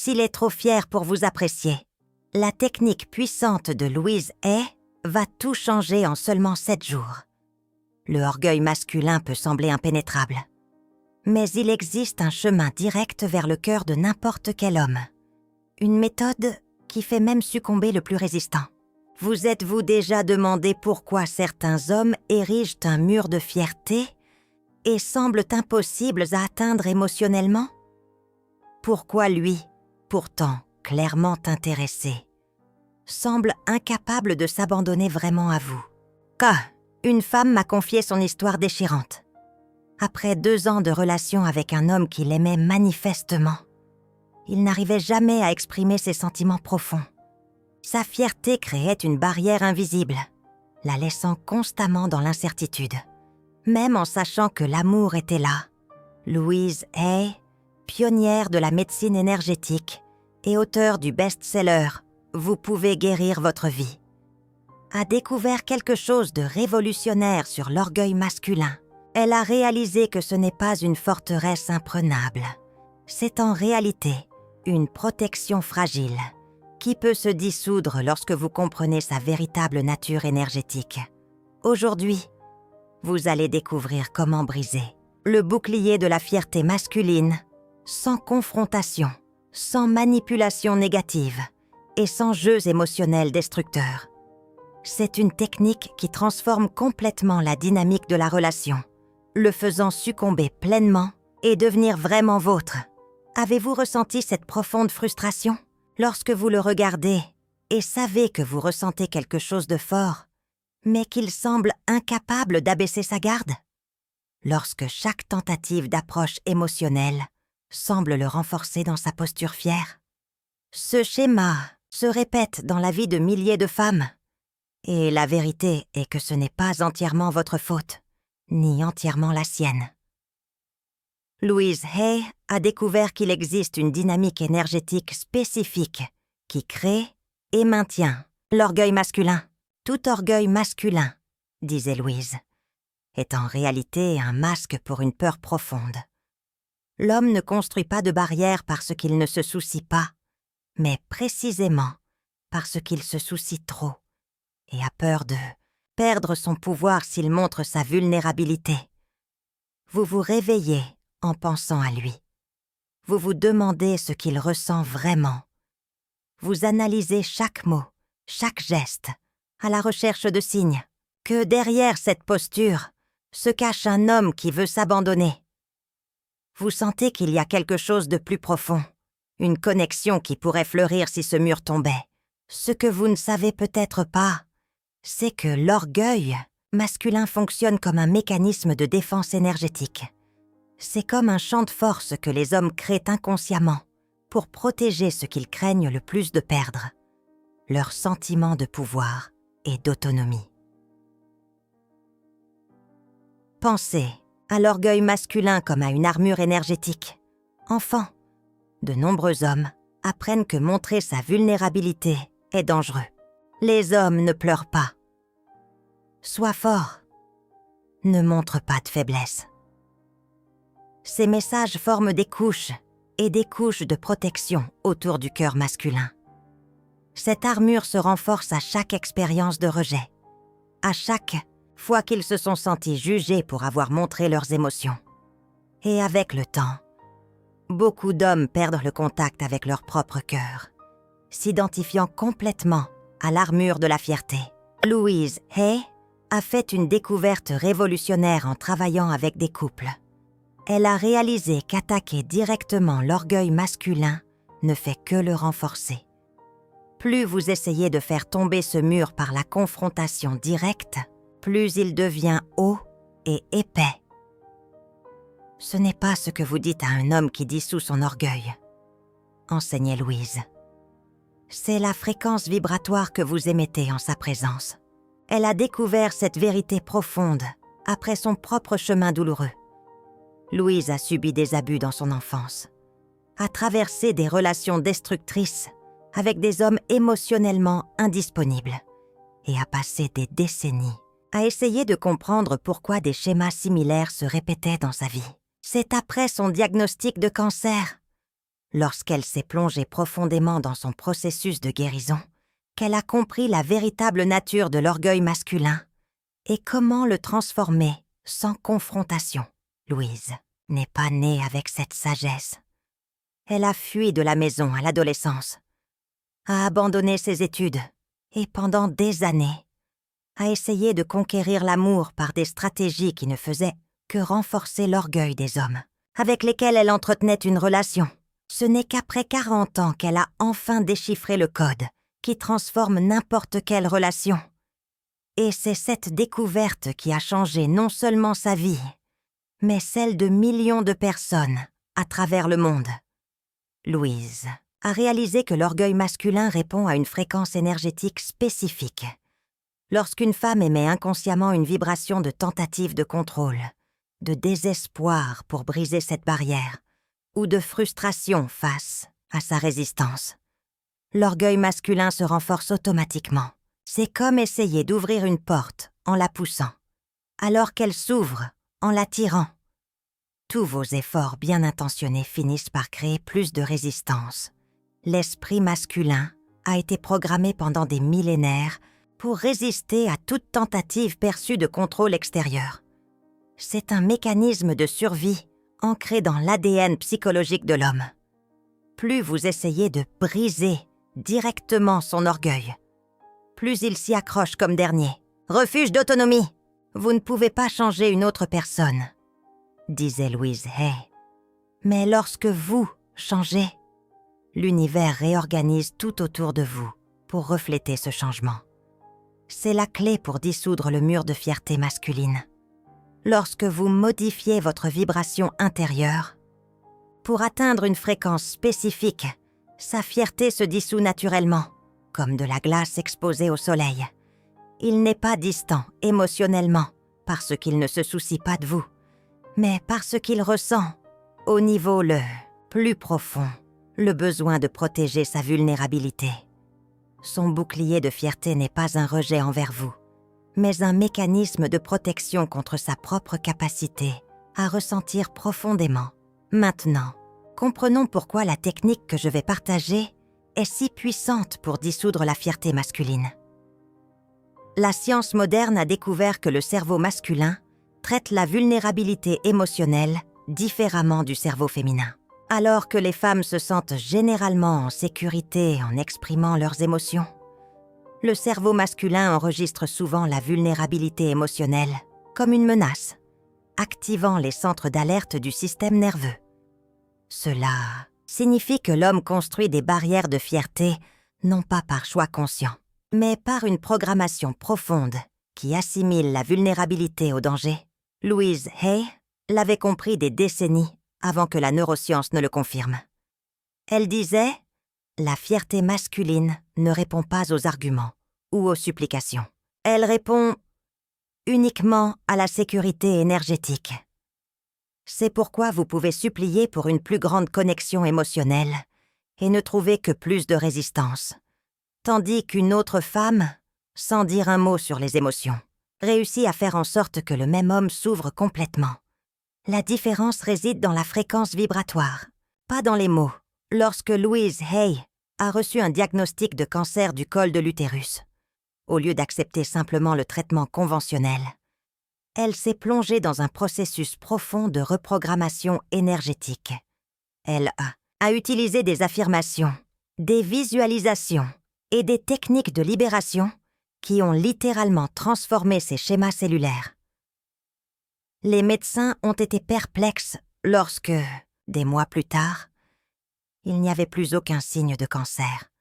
s'il est trop fier pour vous apprécier. La technique puissante de Louise Hay va tout changer en seulement 7 jours. Le orgueil masculin peut sembler impénétrable. Mais il existe un chemin direct vers le cœur de n'importe quel homme. Une méthode qui fait même succomber le plus résistant. Vous êtes-vous déjà demandé pourquoi certains hommes érigent un mur de fierté et semblent impossibles à atteindre émotionnellement? Pourquoi lui, pourtant clairement intéressé, semble incapable de s'abandonner vraiment à vous? Une femme m'a confié son histoire déchirante. Après 2 ans de relation avec un homme qu'il aimait manifestement, il n'arrivait jamais à exprimer ses sentiments profonds. Sa fierté créait une barrière invisible, la laissant constamment dans l'incertitude. Même en sachant que l'amour était là, Louise Hay, pionnière de la médecine énergétique et auteure du best-seller « Vous pouvez guérir votre vie », a découvert quelque chose de révolutionnaire sur l'orgueil masculin. Elle a réalisé que ce n'est pas une forteresse imprenable. C'est en réalité une protection fragile qui peut se dissoudre lorsque vous comprenez sa véritable nature énergétique. Aujourd'hui, vous allez découvrir comment briser le bouclier de la fierté masculine sans confrontation, sans manipulation négative et sans jeux émotionnels destructeurs. C'est une technique qui transforme complètement la dynamique de la relation, le faisant succomber pleinement et devenir vraiment vôtre. Avez-vous ressenti cette profonde frustration lorsque vous le regardez et savez que vous ressentez quelque chose de fort, mais qu'il semble incapable d'abaisser sa garde? Lorsque chaque tentative d'approche émotionnelle semble le renforcer dans sa posture fière? Ce schéma se répète dans la vie de milliers de femmes. Et la vérité est que ce n'est pas entièrement votre faute, ni entièrement la sienne. Louise Hay a découvert qu'il existe une dynamique énergétique spécifique qui crée et maintient l'orgueil masculin. Tout orgueil masculin, disait Louise, est en réalité un masque pour une peur profonde. L'homme ne construit pas de barrière parce qu'il ne se soucie pas, mais précisément parce qu'il se soucie trop et a peur de perdre son pouvoir s'il montre sa vulnérabilité. Vous vous réveillez en pensant à lui. Vous vous demandez ce qu'il ressent vraiment. Vous analysez chaque mot, chaque geste, à la recherche de signes que derrière cette posture se cache un homme qui veut s'abandonner. Vous sentez qu'il y a quelque chose de plus profond, une connexion qui pourrait fleurir si ce mur tombait. Ce que vous ne savez peut-être pas, c'est que l'orgueil masculin fonctionne comme un mécanisme de défense énergétique. C'est comme un champ de force que les hommes créent inconsciemment pour protéger ce qu'ils craignent le plus de perdre, leur sentiment de pouvoir et d'autonomie. Pensez à l'orgueil masculin comme à une armure énergétique. Enfant, de nombreux hommes apprennent que montrer sa vulnérabilité est dangereux. Les hommes ne pleurent pas. Sois fort. Ne montre pas de faiblesse. Ces messages forment des couches et des couches de protection autour du cœur masculin. Cette armure se renforce à chaque expérience de rejet, à chaque fois qu'ils se sont sentis jugés pour avoir montré leurs émotions. Et avec le temps, beaucoup d'hommes perdent le contact avec leur propre cœur, s'identifiant complètement à l'armure de la fierté. Louise Hay a fait une découverte révolutionnaire en travaillant avec des couples. Elle a réalisé qu'attaquer directement l'orgueil masculin ne fait que le renforcer. Plus vous essayez de faire tomber ce mur par la confrontation directe, plus il devient haut et épais. Ce n'est pas ce que vous dites à un homme qui dissout son orgueil, enseignait Louise. C'est la fréquence vibratoire que vous émettez en sa présence. Elle a découvert cette vérité profonde après son propre chemin douloureux. Louise a subi des abus dans son enfance, a traversé des relations destructrices avec des hommes émotionnellement indisponibles et a passé des décennies à essayer de comprendre pourquoi des schémas similaires se répétaient dans sa vie. C'est après son diagnostic de cancer, lorsqu'elle s'est plongée profondément dans son processus de guérison, qu'elle a compris la véritable nature de l'orgueil masculin et comment le transformer sans confrontation. Louise n'est pas née avec cette sagesse. Elle a fui de la maison à l'adolescence, a abandonné ses études et pendant des années, a essayé de conquérir l'amour par des stratégies qui ne faisaient que renforcer l'orgueil des hommes, avec lesquels elle entretenait une relation. Ce n'est qu'après 40 ans qu'elle a enfin déchiffré le code qui transforme n'importe quelle relation. Et c'est cette découverte qui a changé non seulement sa vie, mais celle de millions de personnes à travers le monde. Louise a réalisé que l'orgueil masculin répond à une fréquence énergétique spécifique. Lorsqu'une femme émet inconsciemment une vibration de tentative de contrôle, de désespoir pour briser cette barrière, ou de frustration face à sa résistance, l'orgueil masculin se renforce automatiquement. C'est comme essayer d'ouvrir une porte en la poussant, alors qu'elle s'ouvre en la tirant. Tous vos efforts bien intentionnés finissent par créer plus de résistance. L'esprit masculin a été programmé pendant des millénaires pour résister à toute tentative perçue de contrôle extérieur. C'est un mécanisme de survie ancré dans l'ADN psychologique de l'homme. Plus vous essayez de briser directement son orgueil, plus il s'y accroche comme dernier. Refuge d'autonomie. Vous ne pouvez pas changer une autre personne, disait Louise Hay. Mais lorsque vous changez, l'univers réorganise tout autour de vous pour refléter ce changement. C'est la clé pour dissoudre le mur de fierté masculine. Lorsque vous modifiez votre vibration intérieure, pour atteindre une fréquence spécifique, sa fierté se dissout naturellement, comme de la glace exposée au soleil. Il n'est pas distant émotionnellement parce qu'il ne se soucie pas de vous, mais parce qu'il ressent, au niveau le plus profond, le besoin de protéger sa vulnérabilité. Son bouclier de fierté n'est pas un rejet envers vous, mais un mécanisme de protection contre sa propre capacité à ressentir profondément. Maintenant, comprenons pourquoi la technique que je vais partager est si puissante pour dissoudre la fierté masculine. La science moderne a découvert que le cerveau masculin traite la vulnérabilité émotionnelle différemment du cerveau féminin. Alors que les femmes se sentent généralement en sécurité en exprimant leurs émotions, le cerveau masculin enregistre souvent la vulnérabilité émotionnelle comme une menace, activant les centres d'alerte du système nerveux. Cela signifie que l'homme construit des barrières de fierté non pas par choix conscient, mais par une programmation profonde qui assimile la vulnérabilité au danger. Louise Hay l'avait compris des décennies avant que la neuroscience ne le confirme. Elle disait « La fierté masculine ne répond pas aux arguments ou aux supplications. Elle répond uniquement à la sécurité énergétique. » C'est pourquoi vous pouvez supplier pour une plus grande connexion émotionnelle et ne trouver que plus de résistance, tandis qu'une autre femme, sans dire un mot sur les émotions, réussit à faire en sorte que le même homme s'ouvre complètement. La différence réside dans la fréquence vibratoire, pas dans les mots. Lorsque Louise Hay a reçu un diagnostic de cancer du col de l'utérus, au lieu d'accepter simplement le traitement conventionnel, elle s'est plongée dans un processus profond de reprogrammation énergétique. Elle a utilisé des affirmations, des visualisations et des techniques de libération qui ont littéralement transformé ses schémas cellulaires. Les médecins ont été perplexes lorsque, des mois plus tard, il n'y avait plus aucun signe de cancer.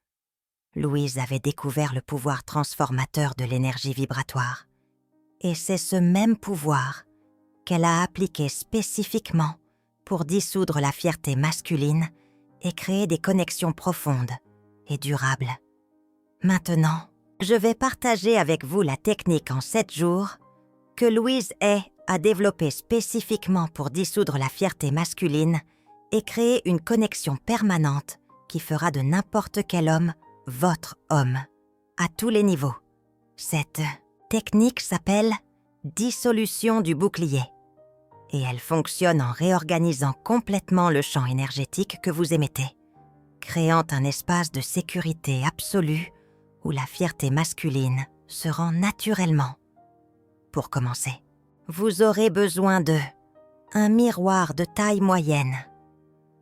Louise avait découvert le pouvoir transformateur de l'énergie vibratoire. Et c'est ce même pouvoir qu'elle a appliqué spécifiquement pour dissoudre la fierté masculine et créer des connexions profondes et durables. Maintenant, je vais partager avec vous la technique en 7 jours que Louise Hay a développée spécifiquement pour dissoudre la fierté masculine et créer une connexion permanente qui fera de n'importe quel homme votre homme, à tous les niveaux. Cette technique s'appelle dissolution du bouclier et elle fonctionne en réorganisant complètement le champ énergétique que vous émettez. créant un espace de sécurité absolue où la fierté masculine se rend naturellement. Pour commencer, vous aurez besoin de un miroir de taille moyenne,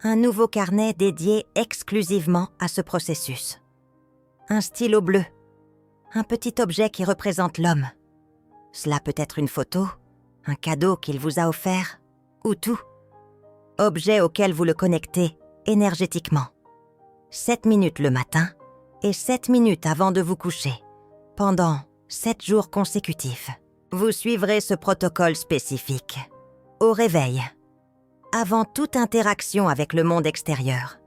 un nouveau carnet dédié exclusivement à ce processus, un stylo bleu, un petit objet qui représente l'homme. Cela peut être une photo, un cadeau qu'il vous a offert, ou tout. Objet auquel vous le connectez énergétiquement. 7 minutes le matin et 7 minutes avant de vous coucher, pendant 7 jours consécutifs. Vous suivrez ce protocole spécifique. Au réveil, avant toute interaction avec le monde extérieur,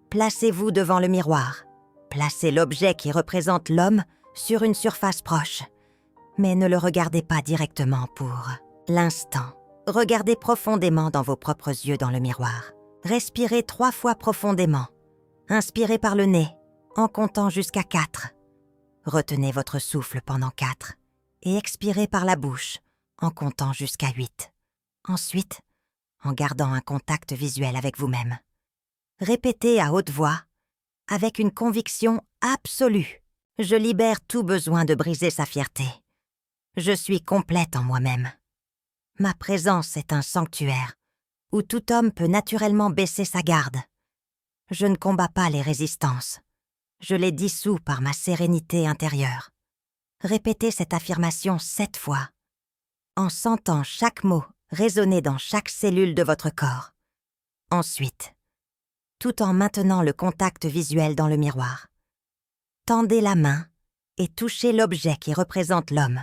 placez-vous devant le miroir. Placez l'objet qui représente l'homme sur une surface proche, mais ne le regardez pas directement pour l'instant. Regardez profondément dans vos propres yeux dans le miroir. Respirez 3 fois profondément. Inspirez par le nez, en comptant jusqu'à 4. Retenez votre souffle pendant 4 et expirez par la bouche, en comptant jusqu'à 8. Ensuite, en gardant un contact visuel avec vous-même. Répétez à haute voix, avec une conviction absolue. Je libère tout besoin de briser sa fierté. Je suis complète en moi-même. Ma présence est un sanctuaire où tout homme peut naturellement baisser sa garde. Je ne combats pas les résistances. Je les dissous par ma sérénité intérieure. Répétez cette affirmation 7 fois, en sentant chaque mot résonner dans chaque cellule de votre corps. Ensuite, tout en maintenant le contact visuel dans le miroir, tendez la main et touchez l'objet qui représente l'homme,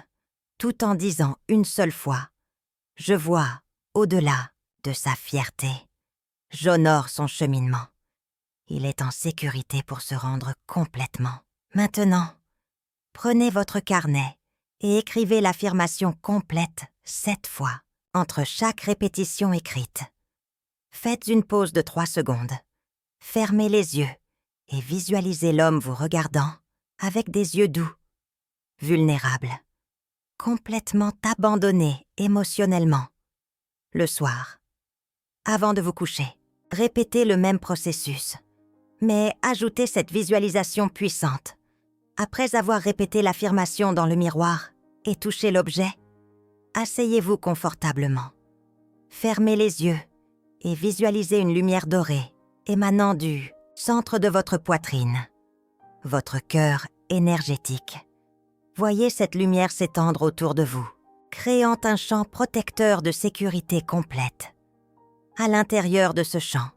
tout en disant une seule fois « Je vois au-delà de sa fierté. J'honore son cheminement. Il est en sécurité pour se rendre complètement. Maintenant, prenez votre carnet et écrivez l'affirmation complète 7 fois entre chaque répétition écrite. Faites une pause de 3 secondes. Fermez les yeux et visualisez l'homme vous regardant avec des yeux doux, vulnérables, complètement abandonné émotionnellement. Le soir, avant de vous coucher, répétez le même processus, mais ajoutez cette visualisation puissante. Après avoir répété l'affirmation dans le miroir et touché l'objet, asseyez-vous confortablement. Fermez les yeux et visualisez une lumière dorée émanant du centre de votre poitrine, votre cœur énergétique. Voyez cette lumière s'étendre autour de vous, créant un champ protecteur de sécurité complète. À l'intérieur de ce champ,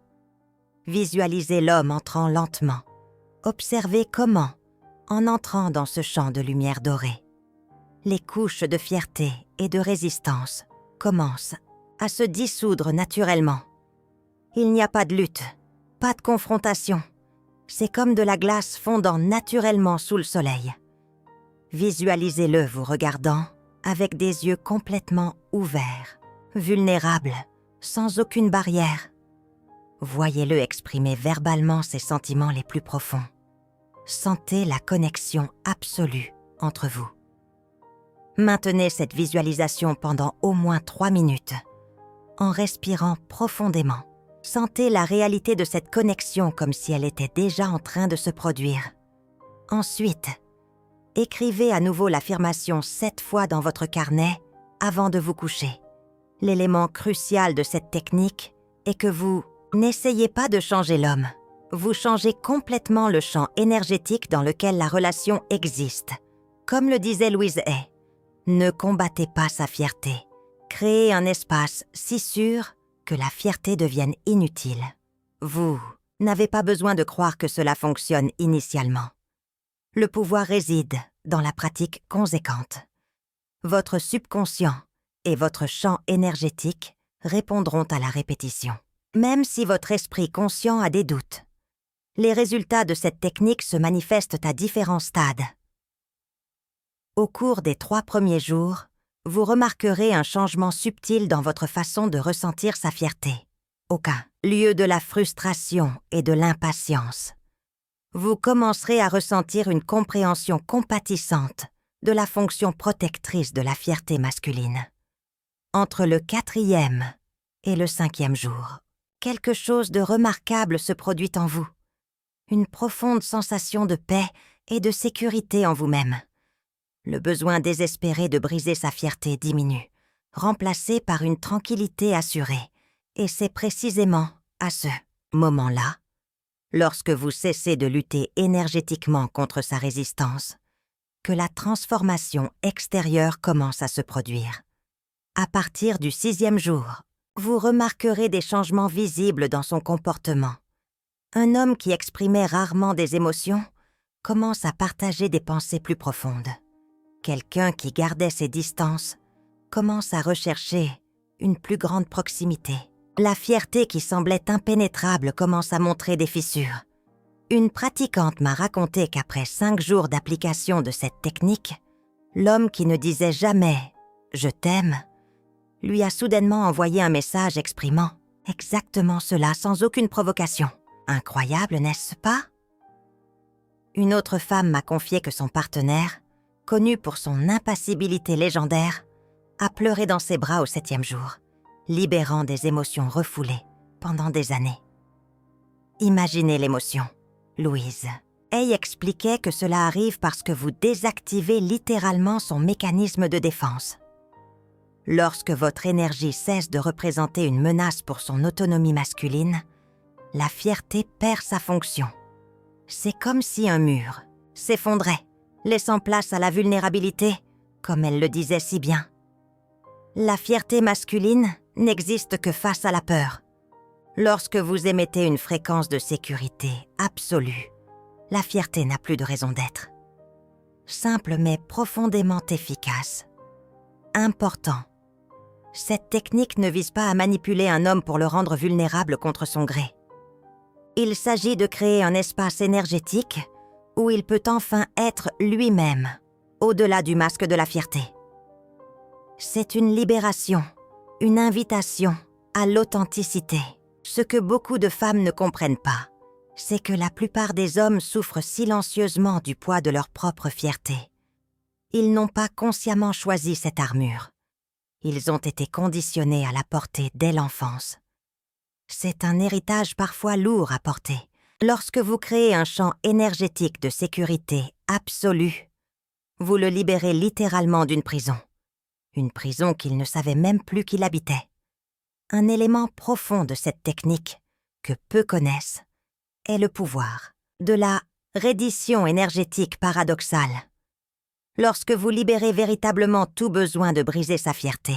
visualisez l'homme entrant lentement. Observez comment, en entrant dans ce champ de lumière dorée, les couches de fierté et de résistance commencent à se dissoudre naturellement. Il n'y a pas de lutte, pas de confrontation. C'est comme de la glace fondant naturellement sous le soleil. Visualisez-le vous regardant avec des yeux complètement ouverts, vulnérables, sans aucune barrière. Voyez-le exprimer verbalement ses sentiments les plus profonds. Sentez la connexion absolue entre vous. Maintenez cette visualisation pendant au moins 3 minutes, en respirant profondément. Sentez la réalité de cette connexion comme si elle était déjà en train de se produire. Ensuite, écrivez à nouveau l'affirmation 7 fois dans votre carnet avant de vous coucher. L'élément crucial de cette technique est que vous n'essayez pas de changer l'homme. Vous changez complètement le champ énergétique dans lequel la relation existe. Comme le disait Louise Hay, ne combattez pas sa fierté. Créez un espace si sûr que la fierté devienne inutile. Vous n'avez pas besoin de croire que cela fonctionne initialement. Le pouvoir réside dans la pratique conséquente. Votre subconscient et votre champ énergétique répondront à la répétition. Même si votre esprit conscient a des doutes, les résultats de cette technique se manifestent à différents stades. Au cours des 3 premiers jours, vous remarquerez un changement subtil dans votre façon de ressentir sa fierté. Aucun lieu de la frustration et de l'impatience. Vous commencerez à ressentir une compréhension compatissante de la fonction protectrice de la fierté masculine. Entre le 4e et le 5e jour, quelque chose de remarquable se produit en vous. une profonde sensation de paix et de sécurité en vous-même. Le besoin désespéré de briser sa fierté diminue, remplacé par une tranquillité assurée. Et c'est précisément à ce moment-là, lorsque vous cessez de lutter énergétiquement contre sa résistance, que la transformation extérieure commence à se produire. À partir du 6e jour, vous remarquerez des changements visibles dans son comportement. Un homme qui exprimait rarement des émotions commence à partager des pensées plus profondes. Quelqu'un qui gardait ses distances commence à rechercher une plus grande proximité. La fierté qui semblait impénétrable commence à montrer des fissures. Une pratiquante m'a raconté qu'après 5 jours d'application de cette technique, l'homme qui ne disait jamais « je t'aime » lui a soudainement envoyé un message exprimant exactement cela sans aucune provocation. Incroyable, n'est-ce pas? Une autre femme m'a confié que son partenaire, connu pour son impassibilité légendaire, a pleuré dans ses bras au 7e jour, libérant des émotions refoulées pendant des années. Imaginez l'émotion, Louise. Hay expliquait que cela arrive parce que vous désactivez littéralement son mécanisme de défense. Lorsque votre énergie cesse de représenter une menace pour son autonomie masculine, la fierté perd sa fonction. C'est comme si un mur s'effondrait, laissant place à la vulnérabilité, comme elle le disait si bien. La fierté masculine n'existe que face à la peur. Lorsque vous émettez une fréquence de sécurité absolue, la fierté n'a plus de raison d'être. Simple mais profondément efficace. Important. Cette technique ne vise pas à manipuler un homme pour le rendre vulnérable contre son gré. Il s'agit de créer un espace énergétique où il peut enfin être lui-même, au-delà du masque de la fierté. C'est une libération, une invitation à l'authenticité. Ce que beaucoup de femmes ne comprennent pas, c'est que la plupart des hommes souffrent silencieusement du poids de leur propre fierté. Ils n'ont pas consciemment choisi cette armure. Ils ont été conditionnés à la porter dès l'enfance. C'est un héritage parfois lourd à porter. Lorsque vous créez un champ énergétique de sécurité absolue, vous le libérez littéralement d'une prison. Une prison qu'il ne savait même plus qu'il habitait. Un élément profond de cette technique, que peu connaissent, est le pouvoir de la reddition énergétique paradoxale. Lorsque vous libérez véritablement tout besoin de briser sa fierté,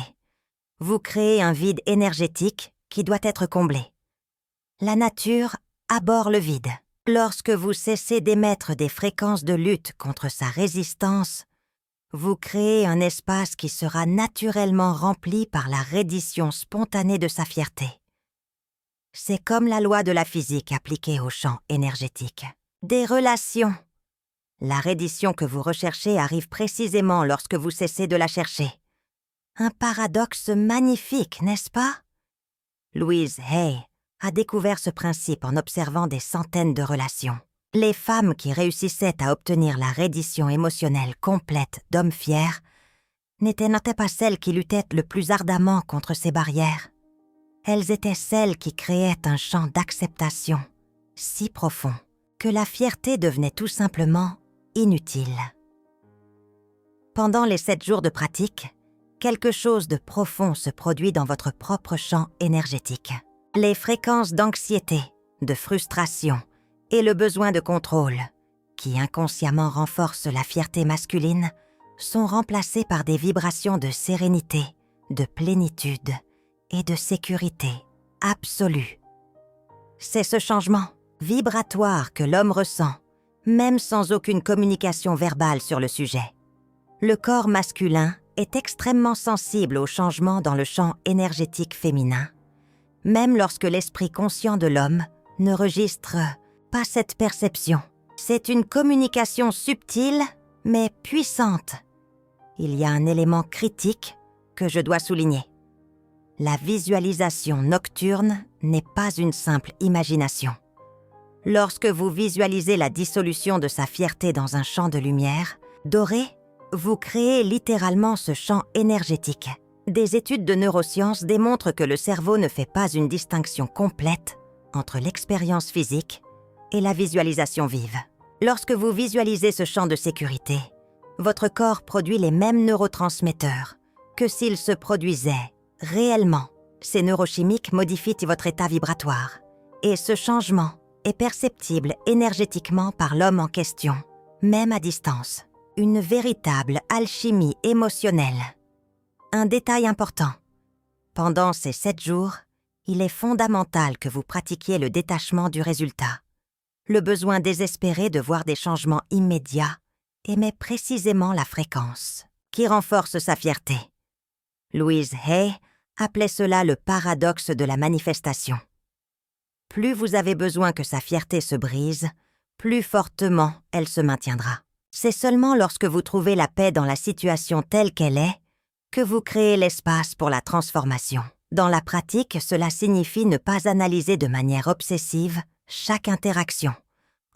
vous créez un vide énergétique qui doit être comblé. La nature abhorre le vide. Lorsque vous cessez d'émettre des fréquences de lutte contre sa résistance, vous créez un espace qui sera naturellement rempli par la reddition spontanée de sa fierté. C'est comme la loi de la physique appliquée au champ énergétique. Des relations. La reddition que vous recherchez arrive précisément lorsque vous cessez de la chercher. Un paradoxe magnifique, n'est-ce pas? Louise Hay a découvert ce principe en observant des centaines de relations. Les femmes qui réussissaient à obtenir la reddition émotionnelle complète d'hommes fiers n'étaient pas celles qui luttaient le plus ardemment contre ces barrières. Elles étaient celles qui créaient un champ d'acceptation si profond que la fierté devenait tout simplement inutile. Pendant les 7 jours de pratique, quelque chose de profond se produit dans votre propre champ énergétique. Les fréquences d'anxiété, de frustration et le besoin de contrôle, qui inconsciemment renforcent la fierté masculine, sont remplacées par des vibrations de sérénité, de plénitude et de sécurité absolue. C'est ce changement vibratoire que l'homme ressent, même sans aucune communication verbale sur le sujet. Le corps masculin est extrêmement sensible aux changements dans le champ énergétique féminin, même lorsque l'esprit conscient de l'homme ne registre pas cette perception. C'est une communication subtile, mais puissante. Il y a un élément critique que je dois souligner. La visualisation nocturne n'est pas une simple imagination. Lorsque vous visualisez la dissolution de sa fierté dans un champ de lumière doré, vous créez littéralement ce champ énergétique. Des études de neurosciences démontrent que le cerveau ne fait pas une distinction complète entre l'expérience physique et la visualisation vive. Lorsque vous visualisez ce champ de sécurité, votre corps produit les mêmes neurotransmetteurs que s'il se produisait réellement. Ces neurochimiques modifient votre état vibratoire et ce changement est perceptible énergétiquement par l'homme en question, même à distance. Une véritable alchimie émotionnelle. Un détail important. Pendant ces 7 jours, il est fondamental que vous pratiquiez le détachement du résultat. Le besoin désespéré de voir des changements immédiats émet précisément la fréquence, qui renforce sa fierté. Louise Hay appelait cela le paradoxe de la manifestation. Plus vous avez besoin que sa fierté se brise, plus fortement elle se maintiendra. C'est seulement lorsque vous trouvez la paix dans la situation telle qu'elle est que vous créez l'espace pour la transformation. Dans la pratique, cela signifie ne pas analyser de manière obsessive chaque interaction,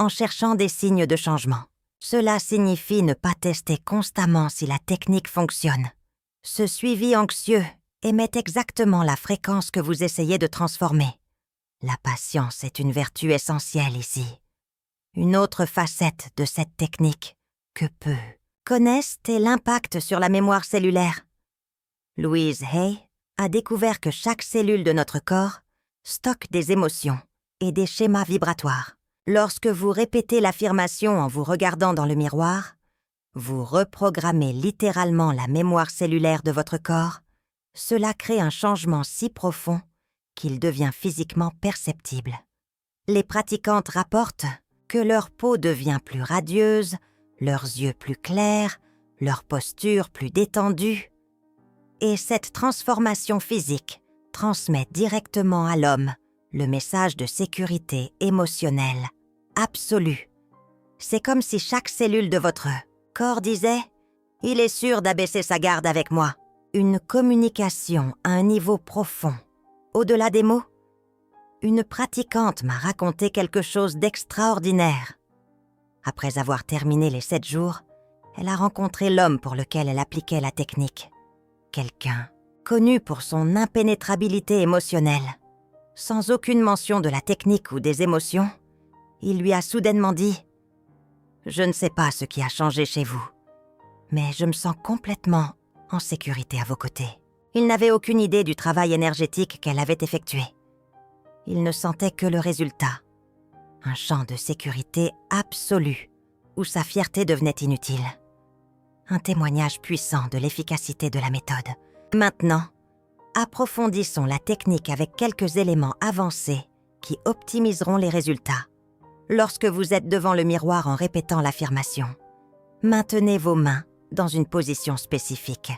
en cherchant des signes de changement. Cela signifie ne pas tester constamment si la technique fonctionne. Ce suivi anxieux émet exactement la fréquence que vous essayez de transformer. La patience est une vertu essentielle ici. Une autre facette de cette technique que peu connaissent est l'impact sur la mémoire cellulaire. Louise Hay a découvert que chaque cellule de notre corps stocke des émotions et des schémas vibratoires. Lorsque vous répétez l'affirmation en vous regardant dans le miroir, vous reprogrammez littéralement la mémoire cellulaire de votre corps. Cela crée un changement si profond qu'il devient physiquement perceptible. Les pratiquantes rapportent que leur peau devient plus radieuse, leurs yeux plus clairs, leur posture plus détendue. Et cette transformation physique transmet directement à l'homme le message de sécurité émotionnelle absolue. C'est comme si chaque cellule de votre corps disait « Il est sûr d'abaisser sa garde avec moi ». Une communication à un niveau profond, au-delà des mots. Une pratiquante m'a raconté quelque chose d'extraordinaire. Après avoir terminé les 7 jours, elle a rencontré l'homme pour lequel elle appliquait la technique. Quelqu'un connu pour son impénétrabilité émotionnelle. Sans aucune mention de la technique ou des émotions, il lui a soudainement dit « Je ne sais pas ce qui a changé chez vous, mais je me sens complètement en sécurité à vos côtés. » Il n'avait aucune idée du travail énergétique qu'elle avait effectué. Il ne sentait que le résultat. Un champ de sécurité absolu, où sa fierté devenait inutile. Un témoignage puissant de l'efficacité de la méthode. Maintenant, approfondissons la technique avec quelques éléments avancés qui optimiseront les résultats. Lorsque vous êtes devant le miroir en répétant l'affirmation, maintenez vos mains dans une position spécifique.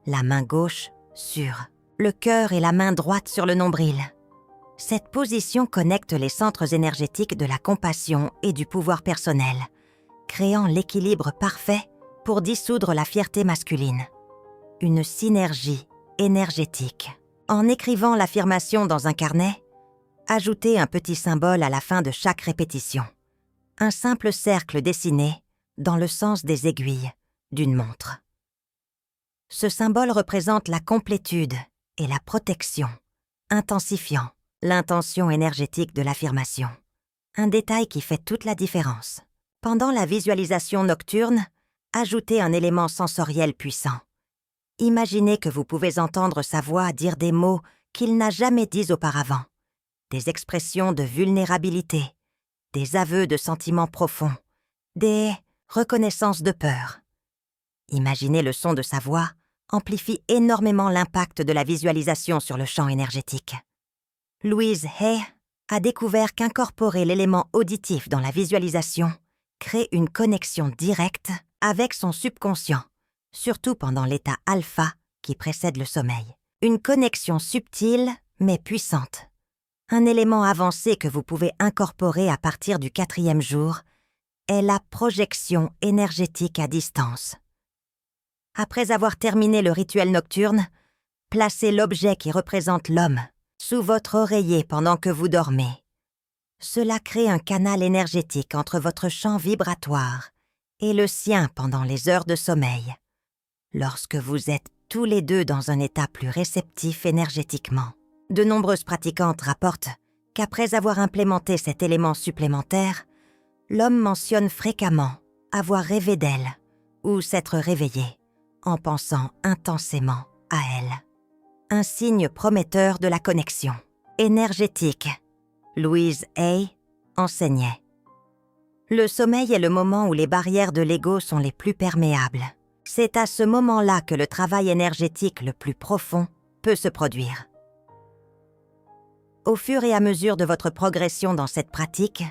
La main gauche sur le cœur et la main droite sur le nombril. Cette position connecte les centres énergétiques de la compassion et du pouvoir personnel, créant l'équilibre parfait pour dissoudre la fierté masculine. Une synergie énergétique. En écrivant l'affirmation dans un carnet, ajoutez un petit symbole à la fin de chaque répétition. Un simple cercle dessiné dans le sens des aiguilles d'une montre. Ce symbole représente la complétude et la protection, intensifiant l'intention énergétique de l'affirmation. Un détail qui fait toute la différence. Pendant la visualisation nocturne, ajoutez un élément sensoriel puissant. Imaginez que vous pouvez entendre sa voix dire des mots qu'il n'a jamais dits auparavant, des expressions de vulnérabilité, des aveux de sentiments profonds, des reconnaissances de peur. Imaginez le son de sa voix amplifie énormément l'impact de la visualisation sur le champ énergétique. Louise Hay a découvert qu'incorporer l'élément auditif dans la visualisation crée une connexion directe avec son subconscient, surtout pendant l'état alpha qui précède le sommeil. Une connexion subtile mais puissante. Un élément avancé que vous pouvez incorporer à partir du 4e jour est la projection énergétique à distance. Après avoir terminé le rituel nocturne, placez l'objet qui représente l'homme sous votre oreiller pendant que vous dormez. Cela crée un canal énergétique entre votre champ vibratoire et le sien pendant les heures de sommeil, lorsque vous êtes tous les deux dans un état plus réceptif énergétiquement. De nombreuses pratiquantes rapportent qu'après avoir implémenté cet élément supplémentaire, l'homme mentionne fréquemment avoir rêvé d'elle ou s'être réveillé en pensant intensément à elle. Un signe prometteur de la connexion énergétique. Louise Hay enseignait. Le sommeil est le moment où les barrières de l'ego sont les plus perméables. C'est à ce moment-là que le travail énergétique le plus profond peut se produire. Au fur et à mesure de votre progression dans cette pratique,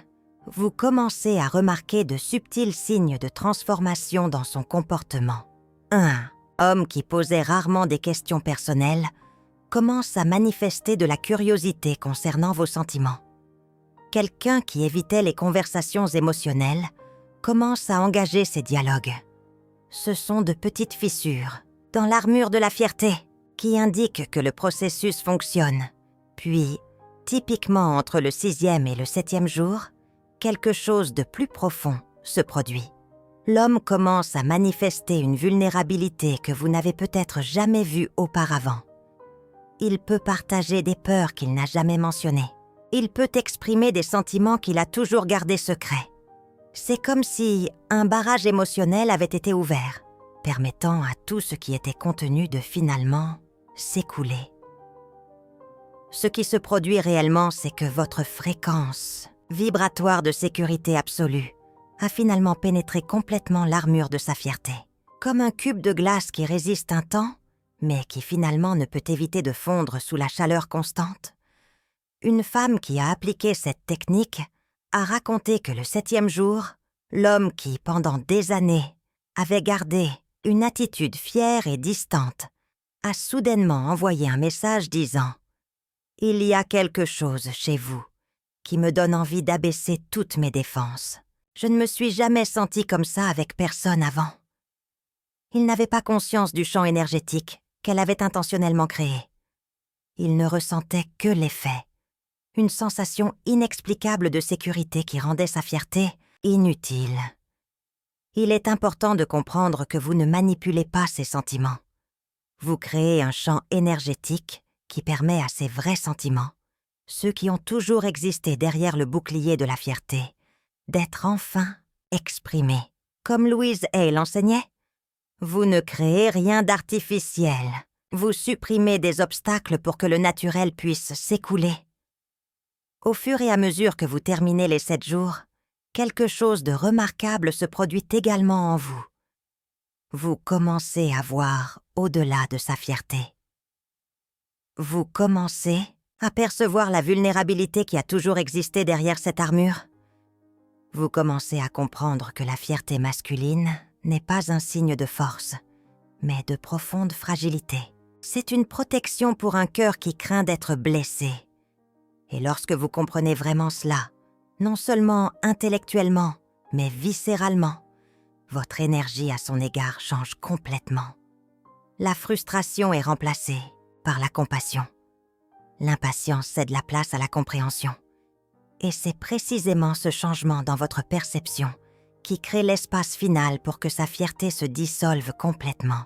vous commencez à remarquer de subtils signes de transformation dans son comportement. Un homme qui posait rarement des questions personnelles commence à manifester de la curiosité concernant vos sentiments. Quelqu'un qui évitait les conversations émotionnelles commence à engager ces dialogues. Ce sont de petites fissures dans l'armure de la fierté qui indiquent que le processus fonctionne. Puis, typiquement entre le 6e et le 7e jour, quelque chose de plus profond se produit. L'homme commence à manifester une vulnérabilité que vous n'avez peut-être jamais vue auparavant. Il peut partager des peurs qu'il n'a jamais mentionnées. Il peut exprimer des sentiments qu'il a toujours gardés secrets. C'est comme si un barrage émotionnel avait été ouvert, permettant à tout ce qui était contenu de finalement s'écouler. Ce qui se produit réellement, c'est que votre fréquence vibratoire de sécurité absolue a finalement pénétré complètement l'armure de sa fierté. Comme un cube de glace qui résiste un temps, mais qui finalement ne peut éviter de fondre sous la chaleur constante. Une femme qui a appliqué cette technique a raconté que le 7e jour, l'homme qui, pendant des années, avait gardé une attitude fière et distante, a soudainement envoyé un message disant « Il y a quelque chose chez vous qui me donne envie d'abaisser toutes mes défenses. Je ne me suis jamais sentie comme ça avec personne avant. » Il n'avait pas conscience du champ énergétique qu'elle avait intentionnellement créé. Il ne ressentait que l'effet. Une sensation inexplicable de sécurité qui rendait sa fierté inutile. Il est important de comprendre que vous ne manipulez pas ces sentiments. Vous créez un champ énergétique qui permet à ces vrais sentiments, ceux qui ont toujours existé derrière le bouclier de la fierté, d'être enfin exprimés. Comme Louise Hay l'enseignait, vous ne créez rien d'artificiel. Vous supprimez des obstacles pour que le naturel puisse s'écouler. Au fur et à mesure que vous terminez les 7 jours, quelque chose de remarquable se produit également en vous. Vous commencez à voir au-delà de sa fierté. Vous commencez à percevoir la vulnérabilité qui a toujours existé derrière cette armure. Vous commencez à comprendre que la fierté masculine n'est pas un signe de force, mais de profonde fragilité. C'est une protection pour un cœur qui craint d'être blessé. Et lorsque vous comprenez vraiment cela, non seulement intellectuellement, mais viscéralement, votre énergie à son égard change complètement. La frustration est remplacée par la compassion. L'impatience cède la place à la compréhension. Et c'est précisément ce changement dans votre perception qui crée l'espace final pour que sa fierté se dissolve complètement.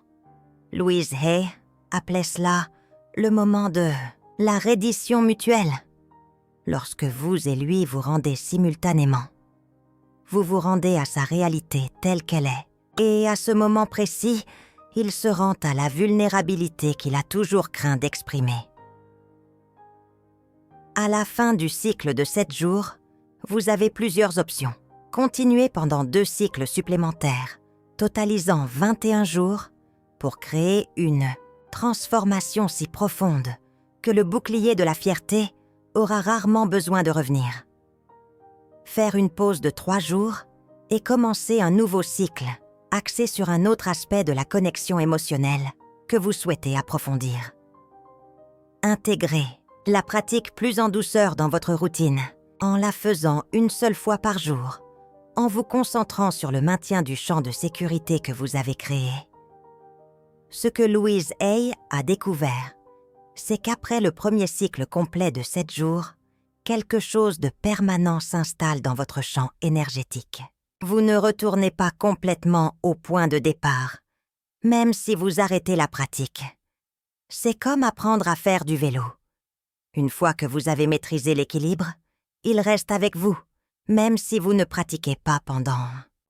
Louise Hay appelait cela le moment de la reddition mutuelle. Lorsque vous et lui vous rendez simultanément, vous vous rendez à sa réalité telle qu'elle est, et à ce moment précis, il se rend à la vulnérabilité qu'il a toujours craint d'exprimer. À la fin du cycle de 7 jours, vous avez plusieurs options. Continuez pendant 2 cycles supplémentaires, totalisant 21 jours, pour créer une transformation si profonde que le bouclier de la fierté aura rarement besoin de revenir. Faire une pause de 3 jours et commencer un nouveau cycle axé sur un autre aspect de la connexion émotionnelle que vous souhaitez approfondir. Intégrez la pratique plus en douceur dans votre routine, en la faisant une seule fois par jour, en vous concentrant sur le maintien du champ de sécurité que vous avez créé. Ce que Louise Hay a découvert, c'est qu'après le premier cycle complet de 7 jours, quelque chose de permanent s'installe dans votre champ énergétique. Vous ne retournez pas complètement au point de départ, même si vous arrêtez la pratique. C'est comme apprendre à faire du vélo. Une fois que vous avez maîtrisé l'équilibre, il reste avec vous, même si vous ne pratiquez pas pendant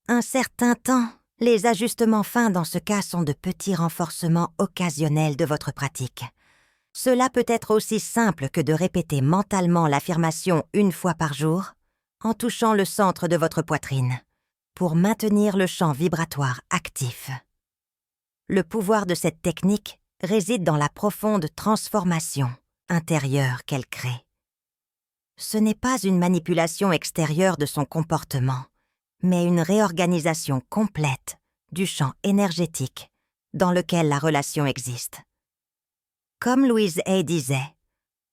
un certain temps. Les ajustements fins dans ce cas sont de petits renforcements occasionnels de votre pratique. Cela peut être aussi simple que de répéter mentalement l'affirmation une fois par jour, en touchant le centre de votre poitrine, pour maintenir le champ vibratoire actif. Le pouvoir de cette technique réside dans la profonde transformation intérieure qu'elle crée. Ce n'est pas une manipulation extérieure de son comportement, mais une réorganisation complète du champ énergétique dans lequel la relation existe. Comme Louise Hay disait,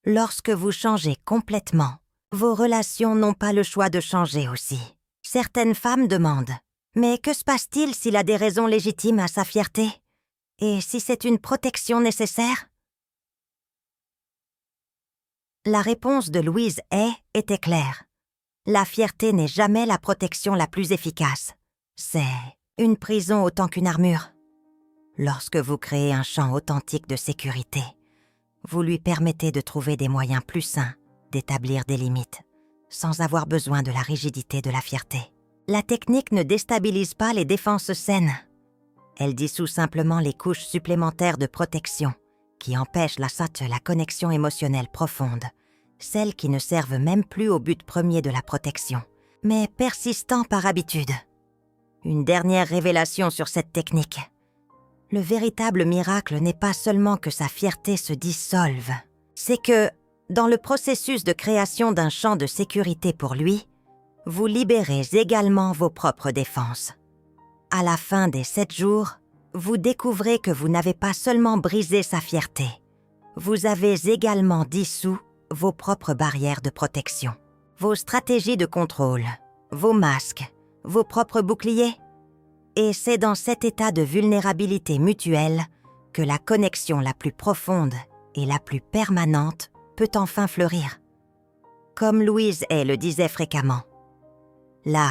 lorsque vous changez complètement, vos relations n'ont pas le choix de changer aussi. Certaines femmes demandent « Mais que se passe-t-il s'il a des raisons légitimes à sa fierté? Et si c'est une protection nécessaire ?» La réponse de Louise Hay était claire. La fierté n'est jamais la protection la plus efficace. C'est une prison autant qu'une armure. Lorsque vous créez un champ authentique de sécurité, vous lui permettez de trouver des moyens plus sains d'établir des limites, sans avoir besoin de la rigidité de la fierté. La technique ne déstabilise pas les défenses saines. Elle dissout simplement les couches supplémentaires de protection qui empêchent la connexion émotionnelle profonde, celles qui ne servent même plus au but premier de la protection, mais persistant par habitude. Une dernière révélation sur cette technique. Le véritable miracle n'est pas seulement que sa fierté se dissolve, c'est que, dans le processus de création d'un champ de sécurité pour lui, vous libérez également vos propres défenses. À la fin des 7 jours, vous découvrez que vous n'avez pas seulement brisé sa fierté, vous avez également dissous vos propres barrières de protection, vos stratégies de contrôle, vos masques, vos propres boucliers. Et c'est dans cet état de vulnérabilité mutuelle que la connexion la plus profonde et la plus permanente peut enfin fleurir. Comme Louise Hay le disait fréquemment, la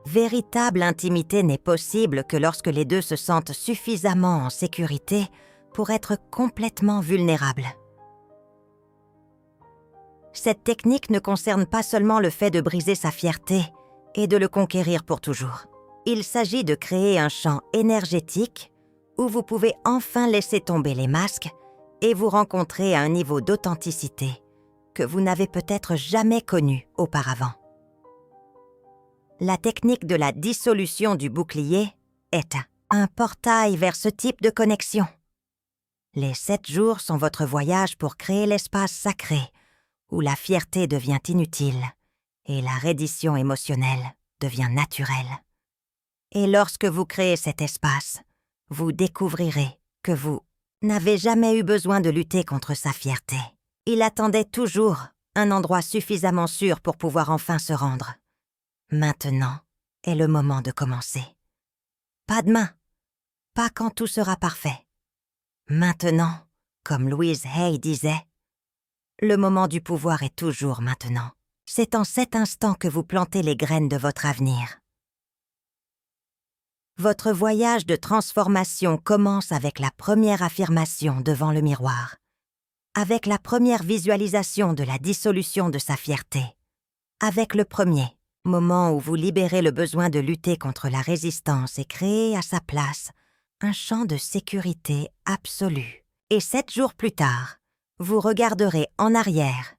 véritable intimité n'est possible que lorsque les deux se sentent suffisamment en sécurité pour être complètement vulnérables. Cette technique ne concerne pas seulement le fait de briser sa fierté et de le conquérir pour toujours. Il s'agit de créer un champ énergétique où vous pouvez enfin laisser tomber les masques et vous rencontrer à un niveau d'authenticité que vous n'avez peut-être jamais connu auparavant. La technique de la dissolution du bouclier est un portail vers ce type de connexion. Les 7 jours sont votre voyage pour créer l'espace sacré où la fierté devient inutile et la reddition émotionnelle devient naturelle. Et lorsque vous créez cet espace, vous découvrirez que vous n'avez jamais eu besoin de lutter contre sa fierté. Il attendait toujours un endroit suffisamment sûr pour pouvoir enfin se rendre. Maintenant est le moment de commencer. Pas demain, pas quand tout sera parfait. Maintenant, comme Louise Hay disait, le moment du pouvoir est toujours maintenant. C'est en cet instant que vous plantez les graines de votre avenir. Votre voyage de transformation commence avec la première affirmation devant le miroir, avec la première visualisation de la dissolution de sa fierté, avec le premier moment où vous libérez le besoin de lutter contre la résistance et créez à sa place un champ de sécurité absolue. Et 7 jours plus tard, vous regarderez en arrière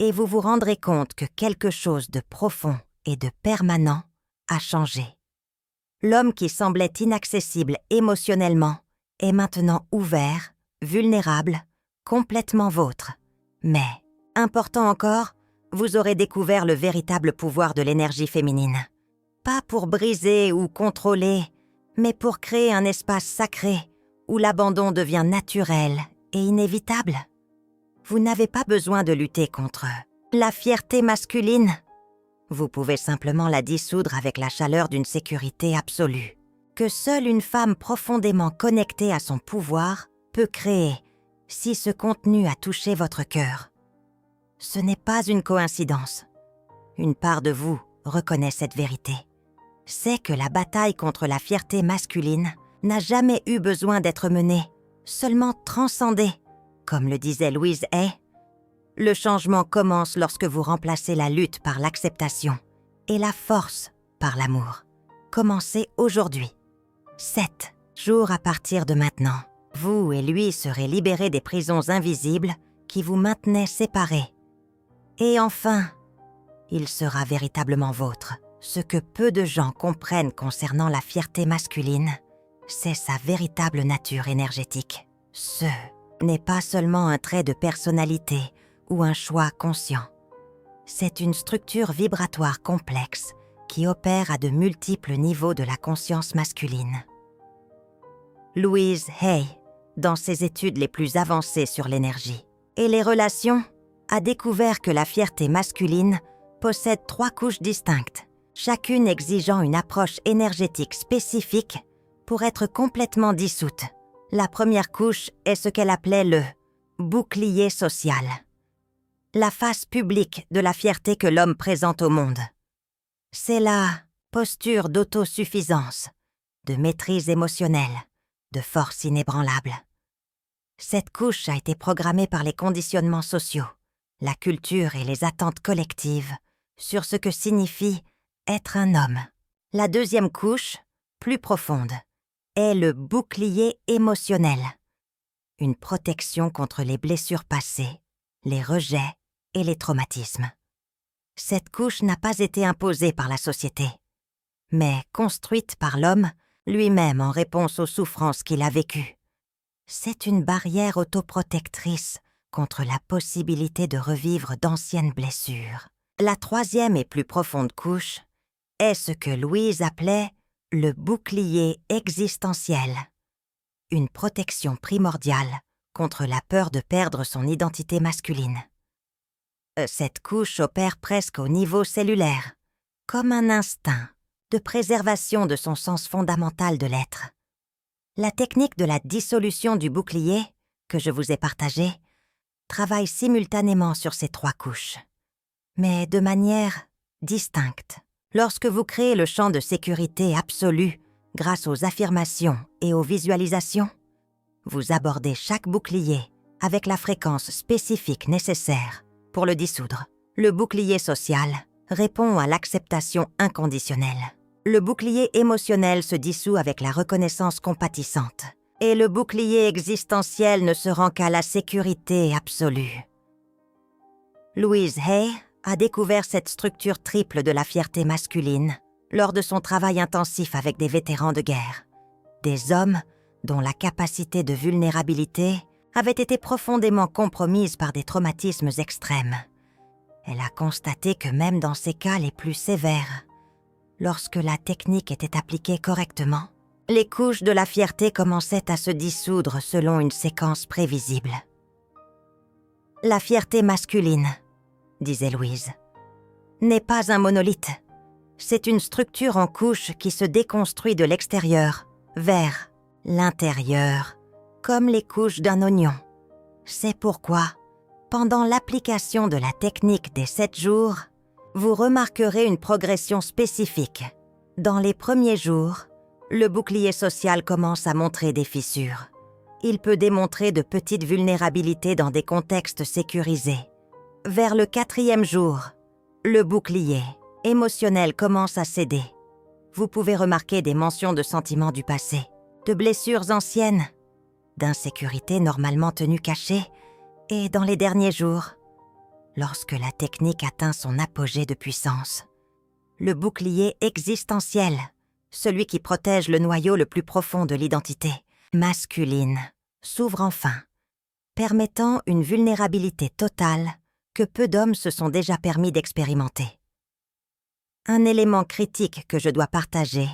et vous vous rendrez compte que quelque chose de profond et de permanent a changé. L'homme qui semblait inaccessible émotionnellement est maintenant ouvert, vulnérable, complètement vôtre. Mais, important encore, vous aurez découvert le véritable pouvoir de l'énergie féminine. Pas pour briser ou contrôler, mais pour créer un espace sacré où l'abandon devient naturel et inévitable. Vous n'avez pas besoin de lutter contre la fierté masculine. Vous pouvez simplement la dissoudre avec la chaleur d'une sécurité absolue, que seule une femme profondément connectée à son pouvoir peut créer si ce contenu a touché votre cœur. Ce n'est pas une coïncidence. Une part de vous reconnaît cette vérité. C'est que la bataille contre la fierté masculine n'a jamais eu besoin d'être menée, seulement transcendée. Comme le disait Louise Hay, Le changement commence lorsque vous remplacez la lutte par l'acceptation et la force par l'amour. Commencez aujourd'hui. 7 jours à partir de maintenant. Vous et lui serez libérés des prisons invisibles qui vous maintenaient séparés. Et enfin, il sera véritablement vôtre. Ce que peu de gens comprennent concernant la fierté masculine, c'est sa véritable nature énergétique. Ce n'est pas seulement un trait de personnalité ou un choix conscient. C'est une structure vibratoire complexe qui opère à de multiples niveaux de la conscience masculine. Louise Hay, dans ses études les plus avancées sur l'énergie et les relations, a découvert que la fierté masculine possède 3 couches distinctes, chacune exigeant une approche énergétique spécifique pour être complètement dissoute. La première couche est ce qu'elle appelait le bouclier social, la face publique de la fierté que l'homme présente au monde. C'est la posture d'autosuffisance, de maîtrise émotionnelle, de force inébranlable. Cette couche a été programmée par les conditionnements sociaux, la culture et les attentes collectives sur ce que signifie être un homme. La deuxième couche, plus profonde, est le bouclier émotionnel, une protection contre les blessures passées, les rejets et les traumatismes. Cette couche n'a pas été imposée par la société, mais construite par l'homme lui-même en réponse aux souffrances qu'il a vécues. C'est une barrière autoprotectrice contre la possibilité de revivre d'anciennes blessures. La troisième et plus profonde couche est ce que Louise appelait le bouclier existentiel, une protection primordiale contre la peur de perdre son identité masculine. Cette couche opère presque au niveau cellulaire, comme un instinct de préservation de son sens fondamental de l'être. La technique de la dissolution du bouclier, que je vous ai partagée, travaille simultanément sur ces 3 couches, mais de manière distincte. Lorsque vous créez le champ de sécurité absolu grâce aux affirmations et aux visualisations, vous abordez chaque bouclier avec la fréquence spécifique nécessaire pour le dissoudre. Le bouclier social répond à l'acceptation inconditionnelle. Le bouclier émotionnel se dissout avec la reconnaissance compatissante. Et le bouclier existentiel ne se rend qu'à la sécurité absolue. Louise Hay a découvert cette structure triple de la fierté masculine lors de son travail intensif avec des vétérans de guerre, des hommes dont la capacité de vulnérabilité avait été profondément compromise par des traumatismes extrêmes. Elle a constaté que même dans ces cas les plus sévères, lorsque la technique était appliquée correctement, les couches de la fierté commençaient à se dissoudre selon une séquence prévisible. La fierté masculine, disait Louise, n'est pas un monolithe. C'est une structure en couches qui se déconstruit de l'extérieur vers l'intérieur, comme les couches d'un oignon. C'est pourquoi, pendant l'application de la technique des 7 jours, vous remarquerez une progression spécifique. Dans les premiers jours, le bouclier social commence à montrer des fissures. Il peut démontrer de petites vulnérabilités dans des contextes sécurisés. Vers le 4e jour, le bouclier émotionnel commence à céder. Vous pouvez remarquer des mentions de sentiments du passé, de blessures anciennes, d'insécurité normalement tenues cachées, et dans les derniers jours, lorsque la technique atteint son apogée de puissance, le bouclier existentiel, celui qui protège le noyau le plus profond de l'identité masculine, s'ouvre enfin, permettant une vulnérabilité totale que peu d'hommes se sont déjà permis d'expérimenter. Un élément critique que je dois partager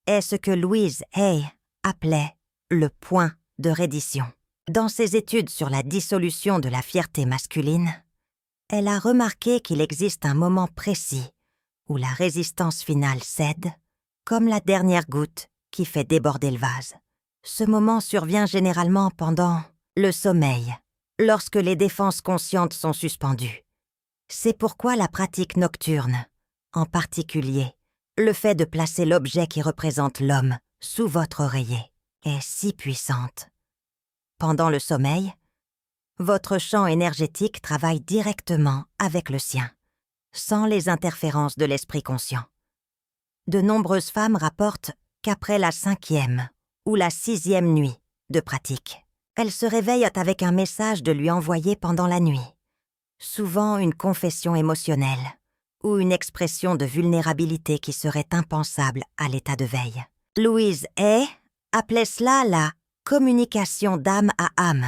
est ce que Louise Hay appelait le point de reddition. Dans ses études sur la dissolution de la fierté masculine, elle a remarqué qu'il existe un moment précis où la résistance finale cède, comme la dernière goutte qui fait déborder le vase. Ce moment survient généralement pendant le sommeil, lorsque les défenses conscientes sont suspendues. C'est pourquoi la pratique nocturne, en particulier, le fait de placer l'objet qui représente l'homme sous votre oreiller, est si puissante. Pendant le sommeil, Votre champ énergétique travaille directement avec le sien, sans les interférences de l'esprit conscient. De nombreuses femmes rapportent qu'après la 5e ou la 6e nuit de pratique, elles se réveillent avec un message de lui envoyer pendant la nuit, souvent une confession émotionnelle ou une expression de vulnérabilité qui serait impensable à l'état de veille. Louise Hay appelait cela la communication d'âme à âme,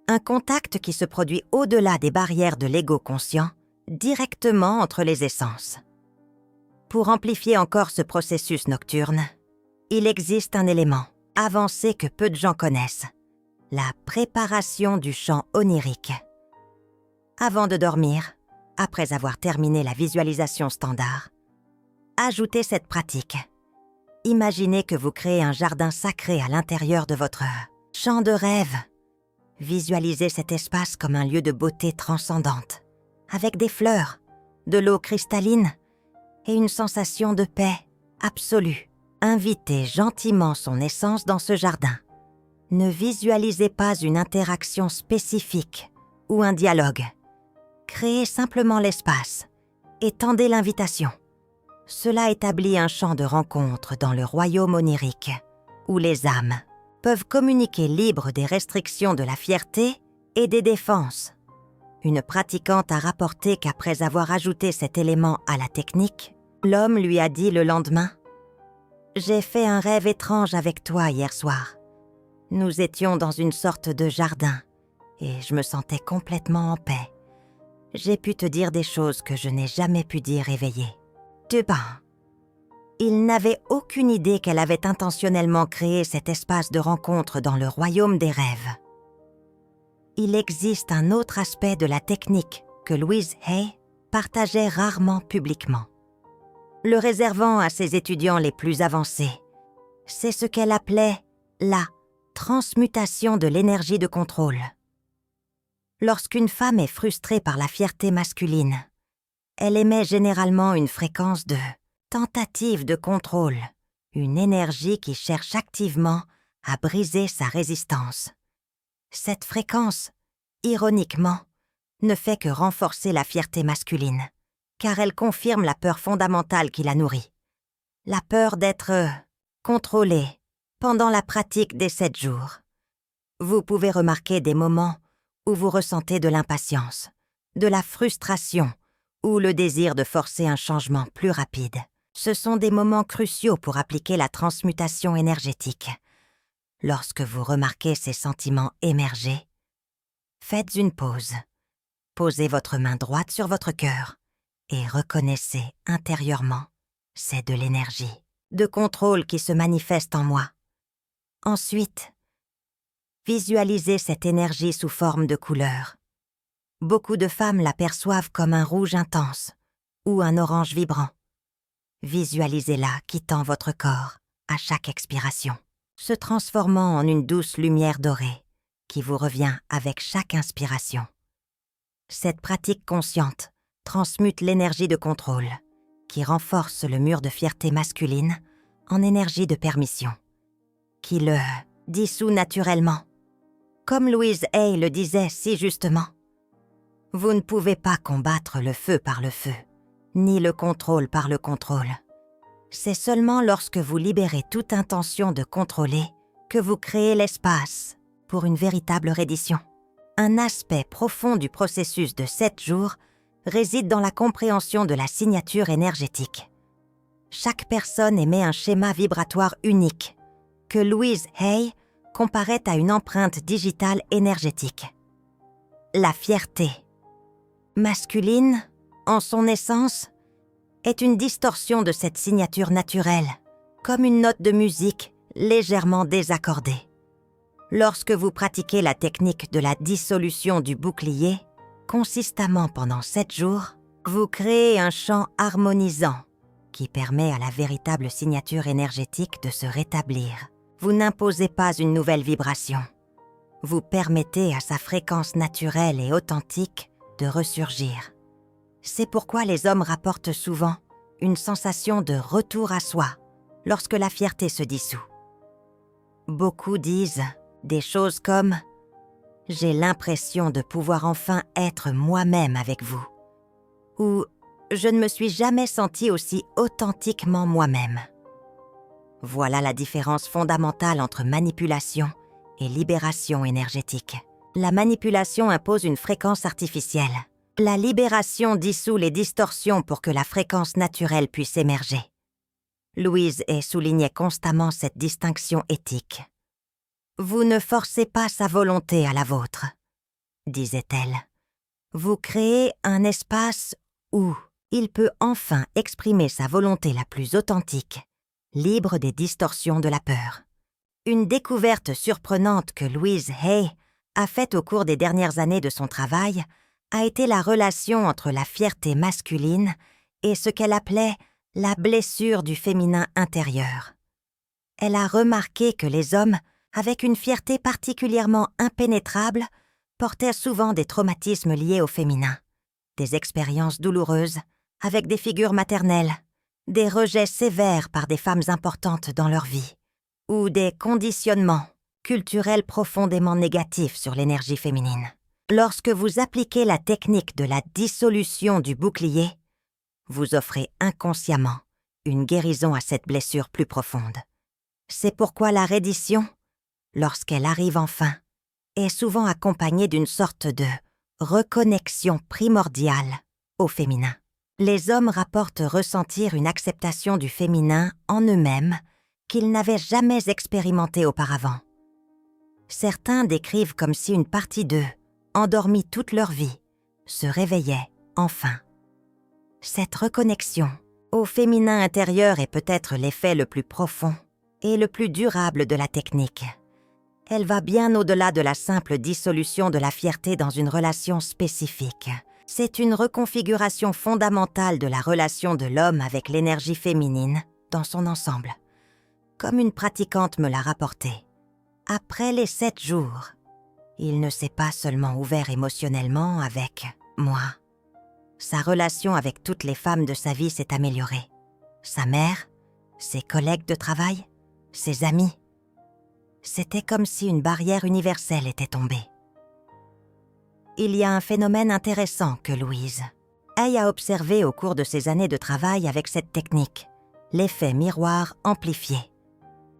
un contact qui se produit au-delà des barrières de l'ego conscient, directement entre les essences. Pour amplifier encore ce processus nocturne, il existe un élément avancé que peu de gens connaissent, la préparation du champ onirique. Avant de dormir, après avoir terminé la visualisation standard, ajoutez cette pratique. Imaginez que vous créez un jardin sacré à l'intérieur de votre champ de rêve. Visualisez cet espace comme un lieu de beauté transcendante, avec des fleurs, de l'eau cristalline et une sensation de paix absolue. Invitez gentiment son essence dans ce jardin. Ne visualisez pas une interaction spécifique ou un dialogue. Créez simplement l'espace et tendez l'invitation. Cela établit un champ de rencontre dans le royaume onirique, où les âmes peuvent communiquer libres des restrictions de la fierté et des défenses. Une pratiquante a rapporté qu'après avoir ajouté cet élément à la technique, l'homme lui a dit le lendemain « J'ai fait un rêve étrange avec toi hier soir. Nous étions dans une sorte de jardin et je me sentais complètement en paix. J'ai pu te dire des choses que je n'ai jamais pu dire éveillée. » Il n'avait aucune idée qu'elle avait intentionnellement créé cet espace de rencontre dans le royaume des rêves. Il existe un autre aspect de la technique que Louise Hay partageait rarement publiquement. Le réservant à ses étudiants les plus avancés, c'est ce qu'elle appelait la transmutation de l'énergie de contrôle. Lorsqu'une femme est frustrée par la fierté masculine, elle émet généralement une fréquence de tentative de contrôle, une énergie qui cherche activement à briser sa résistance. Cette fréquence, ironiquement, ne fait que renforcer la fierté masculine, car elle confirme la peur fondamentale qui la nourrit. La peur d'être contrôlé pendant la pratique des 7 jours. Vous pouvez remarquer des moments où vous ressentez de l'impatience, de la frustration ou le désir de forcer un changement plus rapide. Ce sont des moments cruciaux pour appliquer la transmutation énergétique. Lorsque vous remarquez ces sentiments émerger, faites une pause. Posez votre main droite sur votre cœur et reconnaissez intérieurement, c'est de l'énergie, de contrôle qui se manifeste en moi. Ensuite, visualisez cette énergie sous forme de couleur. Beaucoup de femmes la perçoivent comme un rouge intense ou un orange vibrant. Visualisez-la quittant votre corps à chaque expiration, se transformant en une douce lumière dorée qui vous revient avec chaque inspiration. Cette pratique consciente transmute l'énergie de contrôle qui renforce le mur de fierté masculine en énergie de permission, qui le dissout naturellement. Comme Louise Hay le disait si justement, « Vous ne pouvez pas combattre le feu par le feu, ni le contrôle par le contrôle. C'est seulement lorsque vous libérez toute intention de contrôler que vous créez l'espace pour une véritable reddition. » Un aspect profond du processus de 7 jours réside dans la compréhension de la signature énergétique. Chaque personne émet un schéma vibratoire unique que Louise Hay comparait à une empreinte digitale énergétique. La fierté, masculine, en son essence, est une distorsion de cette signature naturelle, comme une note de musique légèrement désaccordée. Lorsque vous pratiquez la technique de la dissolution du bouclier, consistamment pendant 7 jours, vous créez un champ harmonisant qui permet à la véritable signature énergétique de se rétablir. Vous n'imposez pas une nouvelle vibration. Vous permettez à sa fréquence naturelle et authentique de ressurgir. C'est pourquoi les hommes rapportent souvent une sensation de retour à soi lorsque la fierté se dissout. Beaucoup disent des choses comme J'ai l'impression de pouvoir enfin être moi-même avec vous. Ou je ne me suis jamais sentie aussi authentiquement moi-même. Voilà la différence fondamentale entre manipulation et libération énergétique. La manipulation impose une fréquence artificielle. La libération dissout les distorsions pour que la fréquence naturelle puisse émerger. Louise Hay soulignait constamment cette distinction éthique. « Vous ne forcez pas sa volonté à la vôtre », disait-elle. « Vous créez un espace où il peut enfin exprimer sa volonté la plus authentique, libre des distorsions de la peur. » Une découverte surprenante que Louise Hay a faite au cours des dernières années de son travail a été la relation entre la fierté masculine et ce qu'elle appelait la blessure du féminin intérieur. Elle a remarqué que les hommes, avec une fierté particulièrement impénétrable, portaient souvent des traumatismes liés au féminin, des expériences douloureuses avec des figures maternelles, des rejets sévères par des femmes importantes dans leur vie, ou des conditionnements culturels profondément négatifs sur l'énergie féminine. Lorsque vous appliquez la technique de la dissolution du bouclier, vous offrez inconsciemment une guérison à cette blessure plus profonde. C'est pourquoi la reddition, lorsqu'elle arrive enfin, est souvent accompagnée d'une sorte de reconnexion primordiale au féminin. Les hommes rapportent ressentir une acceptation du féminin en eux-mêmes qu'ils n'avaient jamais expérimenté auparavant. Certains décrivent comme si une partie d'eux, endormie toute leur vie, se réveillait enfin. Cette reconnexion au féminin intérieur est peut-être l'effet le plus profond et le plus durable de la technique. Elle va bien au-delà de la simple dissolution de la fierté dans une relation spécifique. C'est une reconfiguration fondamentale de la relation de l'homme avec l'énergie féminine dans son ensemble. Comme une pratiquante me l'a rapporté, après les 7 jours, il ne s'est pas seulement ouvert émotionnellement avec moi. Sa relation avec toutes les femmes de sa vie s'est améliorée. Sa mère, ses collègues de travail, ses amis. C'était comme si une barrière universelle était tombée. Il y a un phénomène intéressant que Louise Hay a observé au cours de ses années de travail avec cette technique, l'effet miroir amplifié.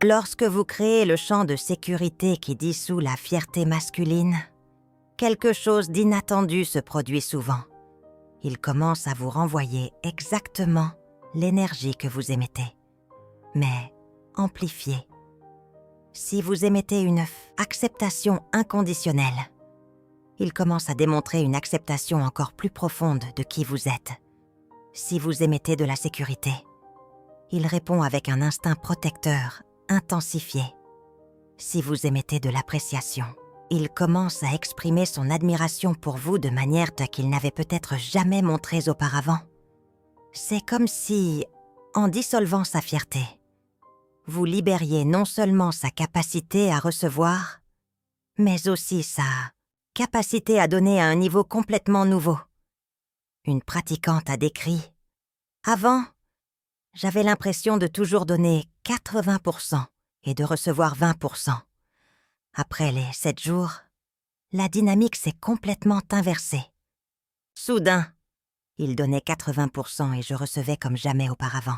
Lorsque vous créez le champ de sécurité qui dissout la fierté masculine, quelque chose d'inattendu se produit souvent. Il commence à vous renvoyer exactement l'énergie que vous émettez, mais amplifiée. Si vous émettez une acceptation inconditionnelle, il commence à démontrer une acceptation encore plus profonde de qui vous êtes. Si vous émettez de la sécurité, il répond avec un instinct protecteur intensifié. Si vous émettez de l'appréciation, il commence à exprimer son admiration pour vous de manière qu'il n'avait peut-être jamais montrée auparavant. C'est comme si, en dissolvant sa fierté, vous libériez non seulement sa capacité à recevoir, mais aussi sa capacité à donner à un niveau complètement nouveau. Une pratiquante a décrit « Avant, j'avais l'impression de toujours donner 80% et de recevoir 20%. Après les 7 jours, la dynamique s'est complètement inversée. Soudain, il donnait 80% et je recevais comme jamais auparavant.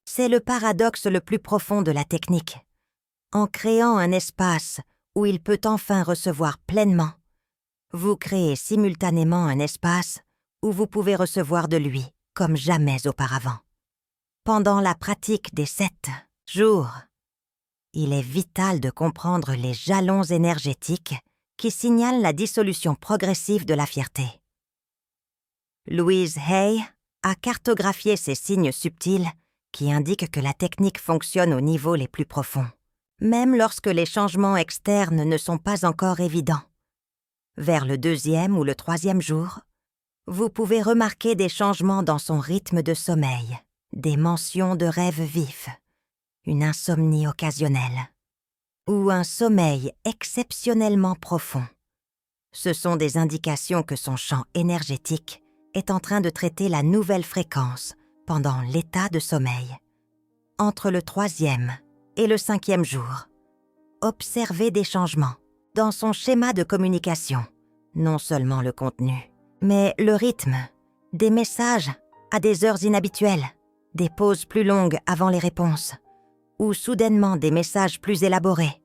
C'est le paradoxe le plus profond de la technique. En créant un espace où il peut enfin recevoir pleinement, vous créez simultanément un espace où vous pouvez recevoir de lui comme jamais auparavant. Pendant la pratique des 7 jours, il est vital de comprendre les jalons énergétiques qui signalent la dissolution progressive de la fierté. Louise Hay a cartographié ces signes subtils qui indiquent que la technique fonctionne aux niveaux les plus profonds, même lorsque les changements externes ne sont pas encore évidents. Vers le 2e ou le 3e jour, vous pouvez remarquer des changements dans son rythme de sommeil, des mentions de rêves vifs, une insomnie occasionnelle ou un sommeil exceptionnellement profond. Ce sont des indications que son champ énergétique est en train de traiter la nouvelle fréquence pendant l'état de sommeil. Entre le 3e et le 5e jour, observez des changements dans son schéma de communication, non seulement le contenu, mais le rythme, des messages à des heures inhabituelles, des pauses plus longues avant les réponses, ou soudainement des messages plus élaborés.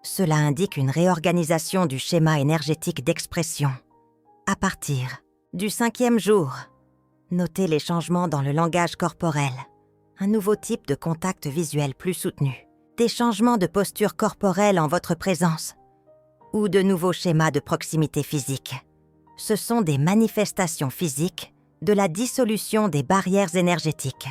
Cela indique une réorganisation du schéma énergétique d'expression. À partir du 5e jour, notez les changements dans le langage corporel, un nouveau type de contact visuel plus soutenu, des changements de posture corporelle en votre présence, ou de nouveaux schémas de proximité physique. Ce sont des manifestations physiques de la dissolution des barrières énergétiques.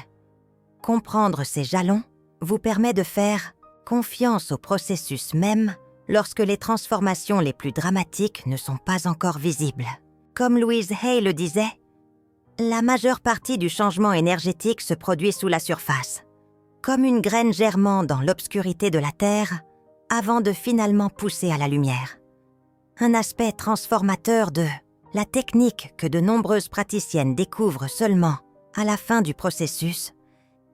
Comprendre ces jalons vous permet de faire confiance au processus même lorsque les transformations les plus dramatiques ne sont pas encore visibles. Comme Louise Hay le disait, la majeure partie du changement énergétique se produit sous la surface, comme une graine germant dans l'obscurité de la Terre avant de finalement pousser à la lumière. Un aspect transformateur de la technique que de nombreuses praticiennes découvrent seulement à la fin du processus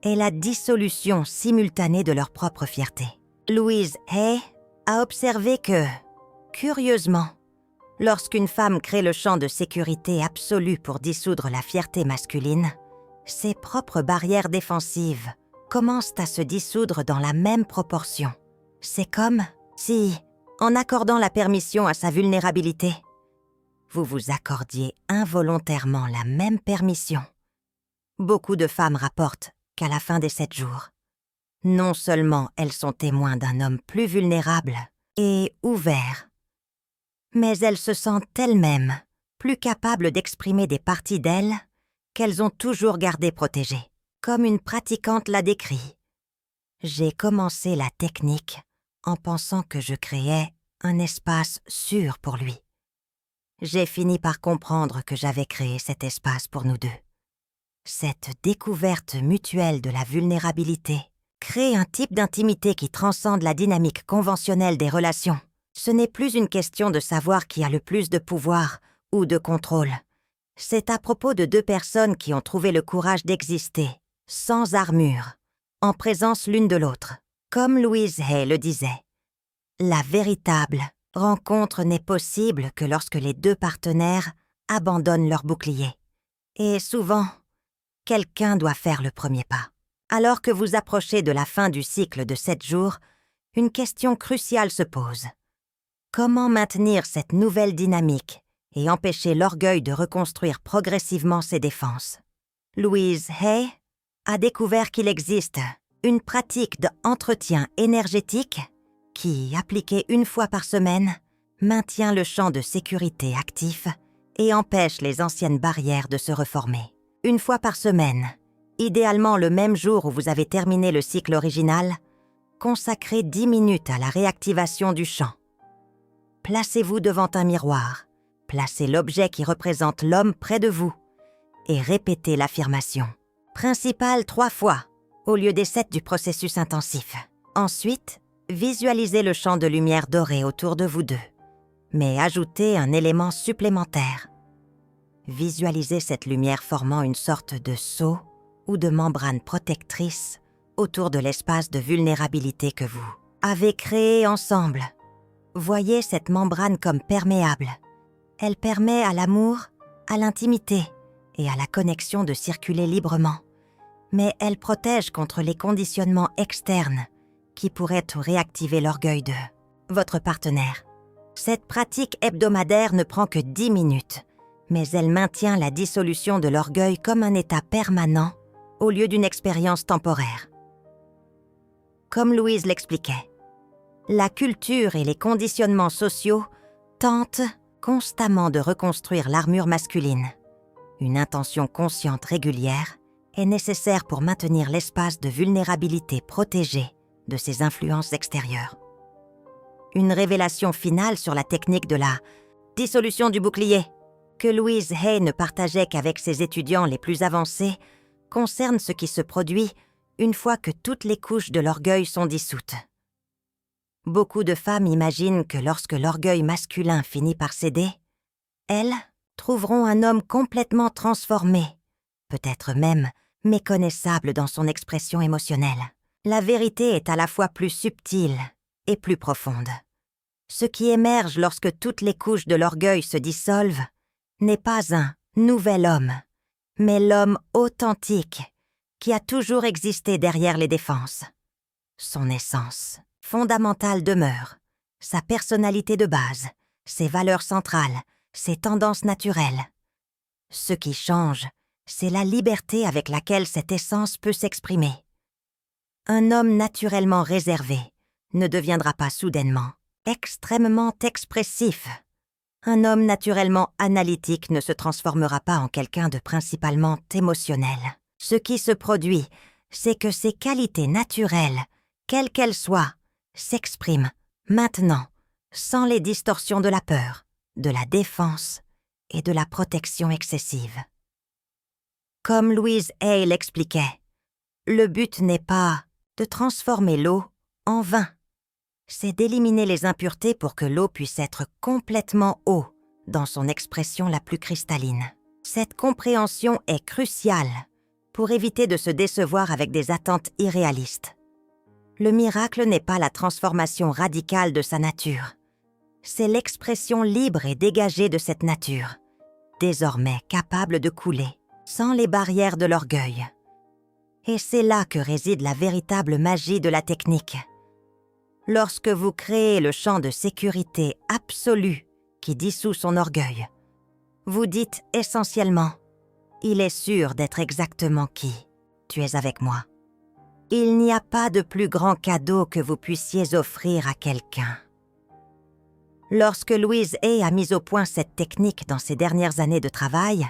est la dissolution simultanée de leur propre fierté. Louise Hay a observé que, curieusement, lorsqu'une femme crée le champ de sécurité absolu pour dissoudre la fierté masculine, ses propres barrières défensives commencent à se dissoudre dans la même proportion. C'est comme si, en accordant la permission à sa vulnérabilité, vous vous accordiez involontairement la même permission. Beaucoup de femmes rapportent qu'à la fin des 7 jours, non seulement elles sont témoins d'un homme plus vulnérable et ouvert, mais elles se sentent elles-mêmes plus capables d'exprimer des parties d'elles qu'elles ont toujours gardées protégées. Comme une pratiquante l'a décrit, j'ai commencé la technique en pensant que je créais un espace sûr pour lui. J'ai fini par comprendre que j'avais créé cet espace pour nous deux. Cette découverte mutuelle de la vulnérabilité crée un type d'intimité qui transcende la dynamique conventionnelle des relations. Ce n'est plus une question de savoir qui a le plus de pouvoir ou de contrôle. C'est à propos de 2 personnes qui ont trouvé le courage d'exister, sans armure, en présence l'une de l'autre. Comme Louise Hay le disait, la véritable rencontre n'est possible que lorsque les 2 partenaires abandonnent leur bouclier. Et souvent, quelqu'un doit faire le premier pas. Alors que vous approchez de la fin du cycle de 7 jours, une question cruciale se pose. Comment maintenir cette nouvelle dynamique et empêcher l'orgueil de reconstruire progressivement ses défenses? Louise Hay a découvert qu'il existe une pratique d'entretien énergétique qui, appliquée 1 fois par semaine, maintient le champ de sécurité actif et empêche les anciennes barrières de se reformer. 1 fois par semaine, idéalement le même jour où vous avez terminé le cycle original, consacrez 10 minutes à la réactivation du champ. Placez-vous devant un miroir, placez l'objet qui représente l'homme près de vous et répétez l'affirmation principale 3 fois au lieu des 7 du processus intensif. Ensuite, visualisez le champ de lumière dorée autour de vous deux, mais ajoutez un élément supplémentaire. Visualisez cette lumière formant une sorte de sceau ou de membrane protectrice autour de l'espace de vulnérabilité que vous avez créé ensemble. Voyez cette membrane comme perméable. Elle permet à l'amour, à l'intimité et à la connexion de circuler librement. Mais elle protège contre les conditionnements externes qui pourraient réactiver l'orgueil de votre partenaire. Cette pratique hebdomadaire ne prend que 10 minutes, mais elle maintient la dissolution de l'orgueil comme un état permanent au lieu d'une expérience temporaire. Comme Louise l'expliquait, la culture et les conditionnements sociaux tentent constamment de reconstruire l'armure masculine. Une intention consciente régulière est nécessaire pour maintenir l'espace de vulnérabilité protégé de ces influences extérieures. Une révélation finale sur la technique de la dissolution du bouclier, que Louise Hay ne partageait qu'avec ses étudiants les plus avancés, concerne ce qui se produit une fois que toutes les couches de l'orgueil sont dissoutes. Beaucoup de femmes imaginent que lorsque l'orgueil masculin finit par céder, elles trouveront un homme complètement transformé, peut-être même méconnaissable dans son expression émotionnelle. La vérité est à la fois plus subtile et plus profonde. Ce qui émerge lorsque toutes les couches de l'orgueil se dissolvent n'est pas un nouvel homme, mais l'homme authentique qui a toujours existé derrière les défenses. Son essence fondamentale demeure, sa personnalité de base, ses valeurs centrales, ses tendances naturelles. Ce qui change, c'est la liberté avec laquelle cette essence peut s'exprimer. Un homme naturellement réservé ne deviendra pas soudainement extrêmement expressif. Un homme naturellement analytique ne se transformera pas en quelqu'un de principalement émotionnel. Ce qui se produit, c'est que ces qualités naturelles, quelles qu'elles soient, s'expriment maintenant, sans les distorsions de la peur, de la défense et de la protection excessive. Comme Louise Hay l'expliquait, le but n'est pas de transformer l'eau en vin. C'est d'éliminer les impuretés pour que l'eau puisse être complètement eau, dans son expression la plus cristalline. Cette compréhension est cruciale pour éviter de se décevoir avec des attentes irréalistes. Le miracle n'est pas la transformation radicale de sa nature. C'est l'expression libre et dégagée de cette nature, désormais capable de couler, sans les barrières de l'orgueil. Et c'est là que réside la véritable magie de la technique. Lorsque vous créez le champ de sécurité absolu qui dissout son orgueil, vous dites essentiellement « Il est sûr d'être exactement qui. Tu es avec moi. » Il n'y a pas de plus grand cadeau que vous puissiez offrir à quelqu'un. Lorsque Louise Hay a mis au point cette technique dans ses dernières années de travail,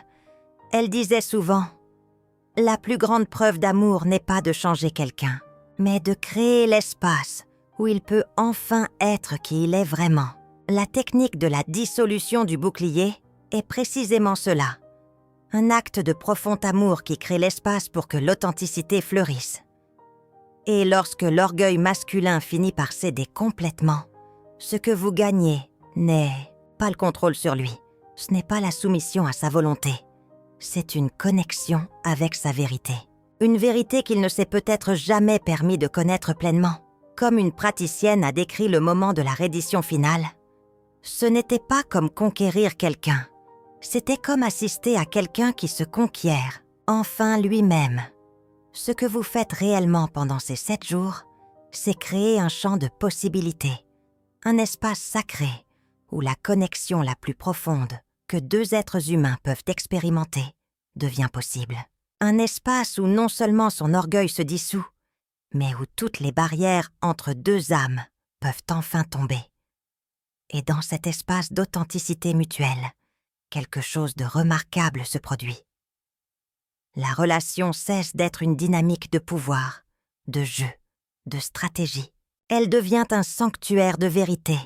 elle disait souvent « La plus grande preuve d'amour n'est pas de changer quelqu'un, mais de créer l'espace où il peut enfin être qui il est vraiment. » La technique de la dissolution du bouclier est précisément cela. Un acte de profond amour qui crée l'espace pour que l'authenticité fleurisse. Et lorsque l'orgueil masculin finit par céder complètement, ce que vous gagnez n'est pas le contrôle sur lui. Ce n'est pas la soumission à sa volonté. C'est une connexion avec sa vérité. Une vérité qu'il ne s'est peut-être jamais permis de connaître pleinement. Comme une praticienne a décrit le moment de la reddition finale, ce n'était pas comme conquérir quelqu'un. C'était comme assister à quelqu'un qui se conquiert, enfin lui-même. Ce que vous faites réellement pendant ces 7 jours, c'est créer un champ de possibilités, un espace sacré où la connexion la plus profonde que 2 êtres humains peuvent expérimenter devient possible. Un espace où non seulement son orgueil se dissout, mais où toutes les barrières entre 2 âmes peuvent enfin tomber. Et dans cet espace d'authenticité mutuelle, quelque chose de remarquable se produit. La relation cesse d'être une dynamique de pouvoir, de jeu, de stratégie. Elle devient un sanctuaire de vérité,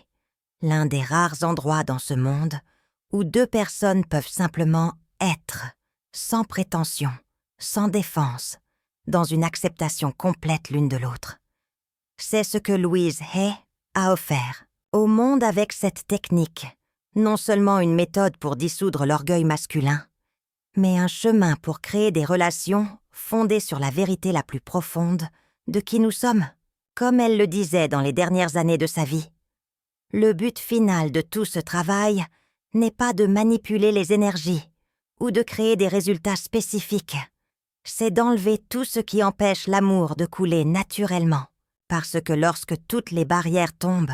l'un des rares endroits dans ce monde où 2 personnes peuvent simplement être, sans prétention, sans défense, dans une acceptation complète l'une de l'autre. C'est ce que Louise Hay a offert au monde avec cette technique, non seulement une méthode pour dissoudre l'orgueil masculin, mais un chemin pour créer des relations fondées sur la vérité la plus profonde de qui nous sommes. Comme elle le disait dans les dernières années de sa vie, le but final de tout ce travail n'est pas de manipuler les énergies ou de créer des résultats spécifiques. C'est d'enlever tout ce qui empêche l'amour de couler naturellement, parce que lorsque toutes les barrières tombent,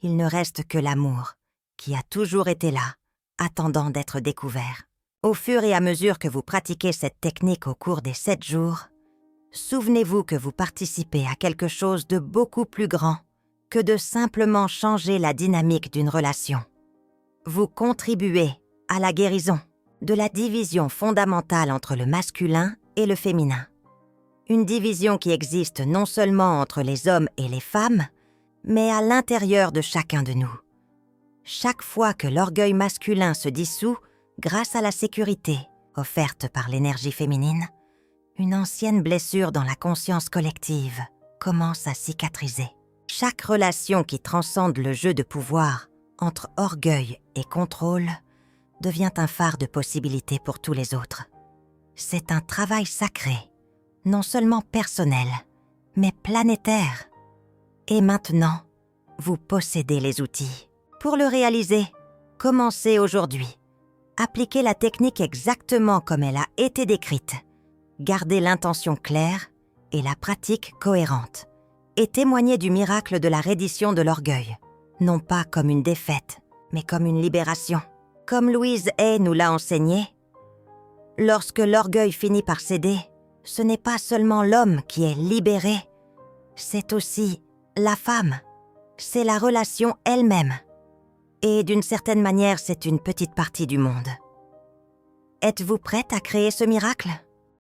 il ne reste que l'amour, qui a toujours été là, attendant d'être découvert. Au fur et à mesure que vous pratiquez cette technique au cours des 7 jours, souvenez-vous que vous participez à quelque chose de beaucoup plus grand que de simplement changer la dynamique d'une relation. Vous contribuez à la guérison de la division fondamentale entre le masculin et le féminin. Une division qui existe non seulement entre les hommes et les femmes, mais à l'intérieur de chacun de nous. Chaque fois que l'orgueil masculin se dissout grâce à la sécurité offerte par l'énergie féminine, une ancienne blessure dans la conscience collective commence à cicatriser. Chaque relation qui transcende le jeu de pouvoir entre orgueil et contrôle devient un phare de possibilités pour tous les autres. C'est un travail sacré, non seulement personnel, mais planétaire. Et maintenant, vous possédez les outils. Pour le réaliser, commencez aujourd'hui. Appliquez la technique exactement comme elle a été décrite. Gardez l'intention claire et la pratique cohérente. Et témoignez du miracle de la reddition de l'orgueil. Non pas comme une défaite, mais comme une libération. Comme Louise Hay nous l'a enseigné, lorsque l'orgueil finit par céder, ce n'est pas seulement l'homme qui est libéré, c'est aussi la femme. C'est la relation elle-même. Et d'une certaine manière, c'est une petite partie du monde. Êtes-vous prête à créer ce miracle ?